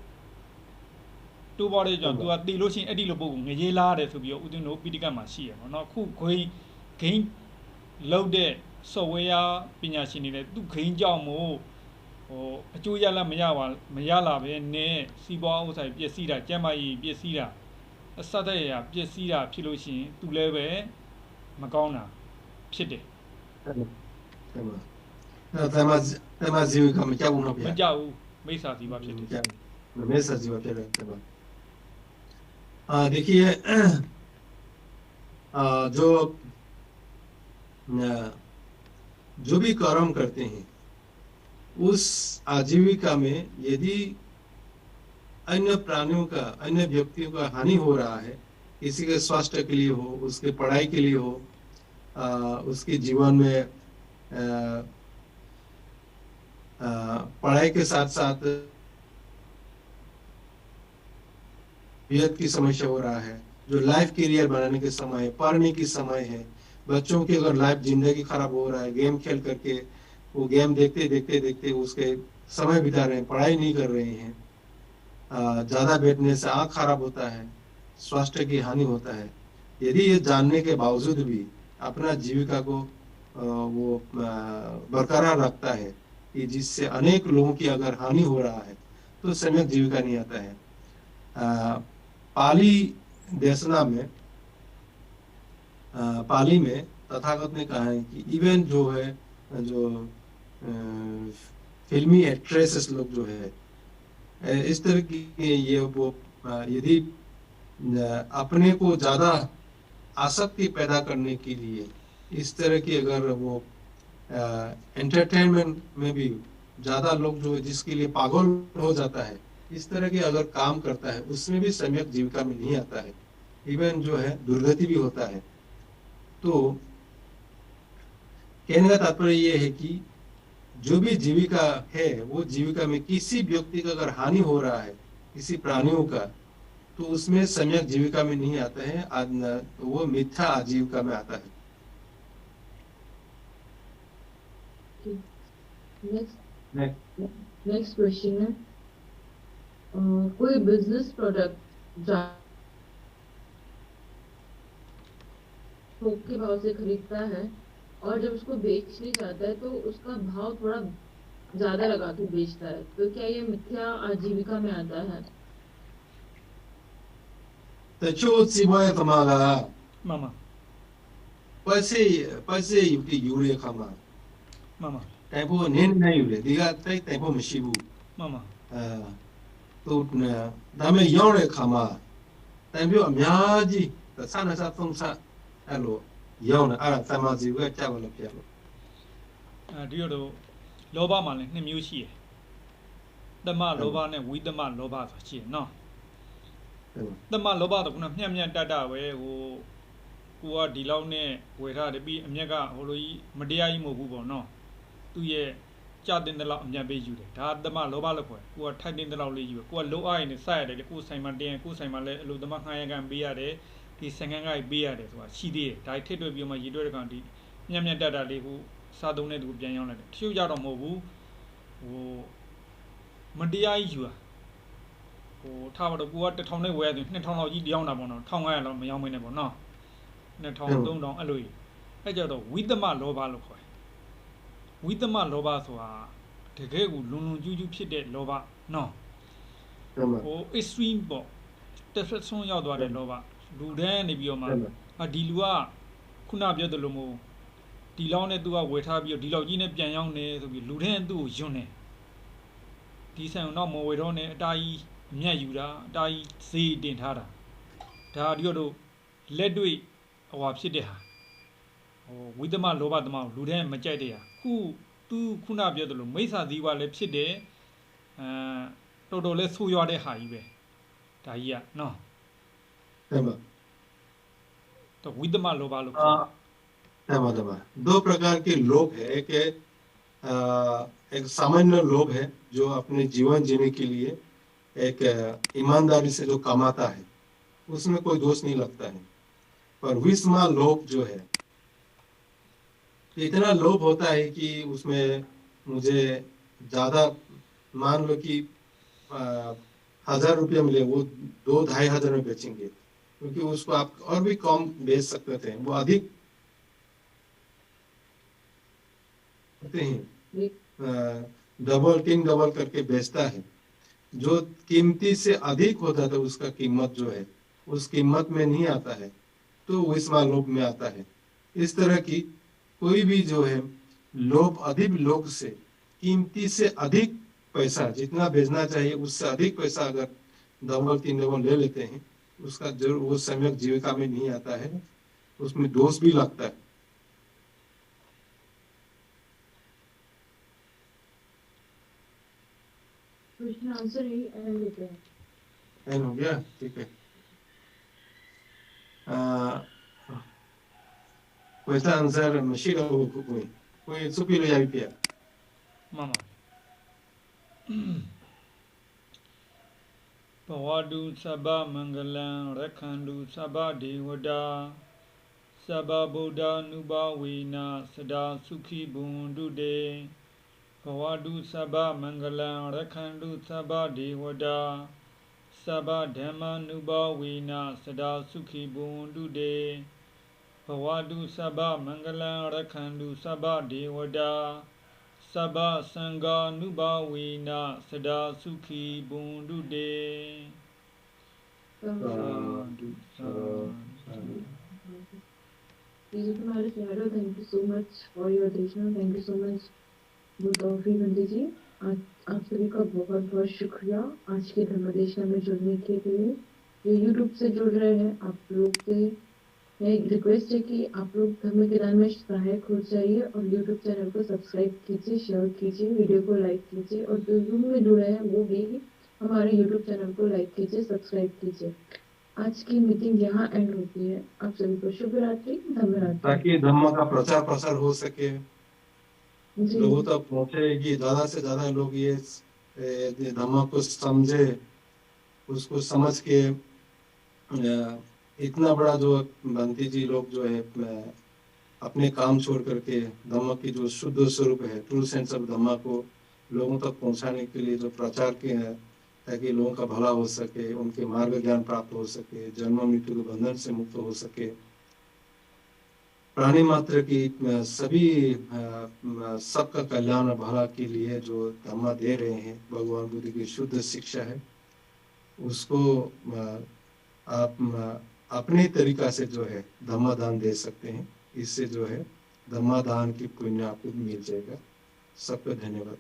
တိုးပွားတဲ့ကြောင့်သူကတည်လို့ရှိရင်အဲ့ဒီလိုပုံကိုငရေလားတယ်ဆိုပြီးတော့ဦးသိန်းတို့ပိဋကတ်မှာရှိရယ်ပေါ့နော်အခုဂိမ်းလောက်တဲ့ software ပညာရှင်တွေလည်းသူ့ဂိမ်းကြောင့်မို့ဟိုအကျိုးရလမရလာပဲနဲ့စီးပွားဥစ္စာပျက်စီးတာကျန်းမာရေးပျက်စီးတာအစတဲ့ရပျက်စီးတာဖြစ်လို့ရှိရင်သူလည်းပဲမကောင်းတာဖြစ်တယ် တဲ့မှာတိုင်မဂျီဝီကမကြောက်ဘူးနော် မ ဗျာ ကြောက်ဘူးမိစ္ဆာစီပါဖြစ်တယ် हमेशा जीवा पे रहते हैं देखिए जो भी कर्म करते हैं उस आजीविका में यदि अन्य प्राणियों का अन्य व्यक्तियों का हानि हो रहा है किसी के स्वास्थ्य के लिए हो उसके पढ़ाई के लिए हो उसके जीवन में पढ़ाई के साथ साथ बेहद की समस्या हो रहा है जो लाइफ करियर बनाने के समय है पढ़ने की समय है बच्चों की अगर लाइफ जिंदगी खराब हो रहा है गेम खेल करके वो गेम देखते उसके समय बिता रहे हैं पढ़ाई नहीं कर रहे हैं ज्यादा बैठने से आँख खराब होता है स्वास्थ्य की हानि होता है यदि ये जानने के बावजूद भी अपना जीविका को वो बरकरार रखता है कि जिससे अनेक लोगों की अगर हानि हो रहा है तो सम्यक जीविका नहीं आता है पाली में तथागत ने कहा है कि इवन जो है जो फिल्मी एक्ट्रेसेस लोग जो है इस तरह की ये वो यदि अपने को ज्यादा आसक्ति पैदा करने के लिए इस तरह की अगर वो एंटरटेनमेंट में भी ज्यादा लोग जो है जिसके लिए पागल हो जाता है इस तरह के अगर काम करता है उसमें भी सम्यक जीविका में नहीं आता है, इवन जो है दुर्गति भी होता है। तो कहने का तात्पर्य ये है कि जो भी जीविका है वो जीविका में किसी व्यक्ति का अगर हानि हो रहा है किसी प्राणियों का, तो उसमें सम्यक जीविका में नहीं आता है, तो वो मिथ्या आजीविका में आता है। नेक्स्ट क्वेश्चन है, कोई बिजनेस प्रोडक्ट थोक के भाव से खरीदता है और जब उसको बेचने जाता है तो उसका भाव थोड़ा ज्यादा लगा के बेचता है, तो क्या ये मिथ्या आजीविका में आता है? တချို့စီးပွားရေးသမားက မှန်ပါ ပတ်စေယူပြီးယူတဲ့အခါမှာ မှန်ပါ တိုင်ဖို့နင်းနေယူတယ်ဒီကတိုက်တိုင်ဖို့မရှိဘူး မှန်ပါ သူဒါမဲ့ရောက်တဲ့အခါမှာတိုင်ပြောအများကြီးဆန်းဆန်းသုံးဆအဲ့လိုရောက်နေအဲ့ဒါသမာဓိကကြောက်လို့ပြလို့ ဒီတော့လောဘမှာလည်းနှစ်မျိုးရှိတယ်တမလောဘနဲ့ဝိသမလောဘဆိုရှိတယ်နော်တမလောဘတော့ခုနမျက်မျက်တတ်တာပဲဟိုကိုကဒီလောက်နဲ့ဝယ်ထားတယ်ပြီးအမျက်ကဟိုလိုကြီးမတရားကြီးမဟုတ်ဘူးပေါ့နော်သူ့ရဲ့ကြာတင်တဲ့လောက်အမျက်ပေးယူတယ်ဒါတမလောဘလို့ခေါ်တယ်ကိုကထိုက်တင်တဲ့လောက်လေးယူတယ်ကိုကလုံးအားရနေစိုက်ရတယ်ကိုဆိုင်မှာတင်ကိုဆိုင်မှာလည်းအလိုတမငှားရကန်ပေးရတယ်ဒီစံကန်ကပေးရတယ်ဆိုတာရှိသေးတယ်ဒါထိတ်တွေ့ပြီးမှရည်တွေ့တဲ့ကောင်ဒီမျက်မျက်တတ်တာလေးကိုစားသုံးတဲ့သူပြန်ရောက်လာတယ်တချို့ကြတော့မဟုတ်ဘူးဟိုမတရားကြီးယူတာဟိုထားပါတော့ကိုက1000နဲ့ဝယ်ရတယ်2000လောက်ကြီးတောင်းတာပေါ့နော်1500လောက်မရောက်မင်းနဲ့ပေါ့နော်2000 3000အဲ့လိုကြီးအဲ့ကြတော့ဝိသမလောဘလို့ခေါ်တယ်ဝိသမလောဘဆိုတာတကယ်ကိုလွန်လွန်ကျူးကျူးဖြစ်တဲ့လောဘနော်ဟို extreme ပေါ့တစ်ဖက်ဆုံးရောက်သွားတဲ့လောဘလူတန်းနေပြီးတော့မှဒီလူကခုနပြောသလိုမျိုးဒီလောက်နဲ့သူကဝယ်ထားပြီးတော့ဒီလောက်ကြီးနဲ့ပြန်ရောက်နေဆိုပြီးလူတန်းသူ့ကိုယွန်းနေဒီဆန်တော့မဝယ်တော့နဲ့အတားကြီးမြတ်ယူတာအတားကြီးဈေးတင်ထားတာဒါဒီတော့လက်တွေ့ဟိုဟာဖြစ်တဲ့ဟာဟိုဝိသမလောဘသမလူတန်းမကြိုက်တဲ့ဟာသူခုနပြောသလိုမိစ္ဆာသီးဝါလည်းဖြစ်တယ်တော်တော်လေးဆိုးရွားတဲ့ဟာကြီးပဲဒါကြီးကနော်ဟုတ်ပါतो विद्यमान लोभ आलोक दो प्रकार के लोभ है एक सामान्य लोभ है जो अपने जीवन जीने के लिए एक ईमानदारी से जो कमाता है उसमें कोई दोष नहीं लगता है, पर विषमा लोभ जो है इतना लोभ होता है कि उसमें मुझे ज्यादा मान लो कि 1000 रुपया मिले वो 2-2,500 में बेचेंगे क्योंकि उसको आप और भी कम बेच सकते थे, वो अधिक डबल करके बेचता है। जो कीमती से अधिक होता था उसका कीमत जो है उस कीमत में नहीं आता है तो विषमा लोभ में आता है। इस तरह की कोई भी जो है लोभ अधिक लोभ से कीमती से अधिक पैसा जितना बेचना चाहिए उससे अधिक पैसा अगर डबल ले लेते हैं उसका जरूर वो सम्यक जीविका में नहीं आता है, उसमें दोष भी लगता है। क्वेश्चन आंसर ही एंड लेते हैं एंड हो गया, ठीक है। क्वेश्चन आंसर मशीन कोई सुपीलो या पिया मामा Bhavadu Sabha Mangalam Rakhandu Sabha Devada Sabha Buddha Nubhavena Sada Sukhi Bundude Bhavadu Sabha Mangalam Rakhandu Sabha Devada Sabha Dhamma Nubhavena Sada Sukhi Bundude Bhavadu Sabha Mangalam Rakhandu Sabha Devada Sabha Sangha Nubhavena Sada Sukhi Bundude. Thank you so much for your attention. Thank you so much बुद्धौफी बंदी जी। आप सभी का बहुत बहुत शुक्रिया आज के धर्मदेशना में जुड़ने के लिए। जो यूट्यूब से जुड़ रहे हैं आप लोग से एक रिक्वेस्ट है कि आप लोग धर्म के दान में सहायक हो जाइए और यूट्यूब चैनल को सब्सक्राइब कीजिए, शेयर कीजिए, वीडियो को लाइक कीजिए और जो ज़ूम में जुड़े हैं वो भी हमारे YouTube चैनल को लाइक कीजिए, सब्सक्राइब कीजिए। आज की मीटिंग यहाँ एंड होती है। आप सभी को शुभ रात्रि, धन्यवाद। ताकि धम्म का प्रचार प्रसार हो सके, जी लोगों तक पहुंचे, कि ज्यादा से ज्यादा लोग ये धम्म को समझे, उसको समझ के इतना बड़ा जो बंती जी लोग जो है अपने काम छोड़ करके धम्म की जो शुद्ध स्वरूप है, ट्रू सेंस ऑफ धम्म को लोगों तक पहुंचाने के लिए जो प्रचार किए हैं, ताकि लोगों का भला हो सके, उनके मार्ग ज्ञान प्राप्त हो सके, जन्म मृत्यु के बंधन से मुक्त हो सके, प्राणी मात्र की सभी सबका कल्याण और भला के लिए जो धम्म दे रहे हैं, भगवान बुद्ध की शुद्ध शिक्षा है, उसको आप अपने तरीका से जो है धम्म दान दे सकते हैं। इससे जो है धम्म दान की पुण्य आपको मिल जाएगा। सबका धन्यवाद।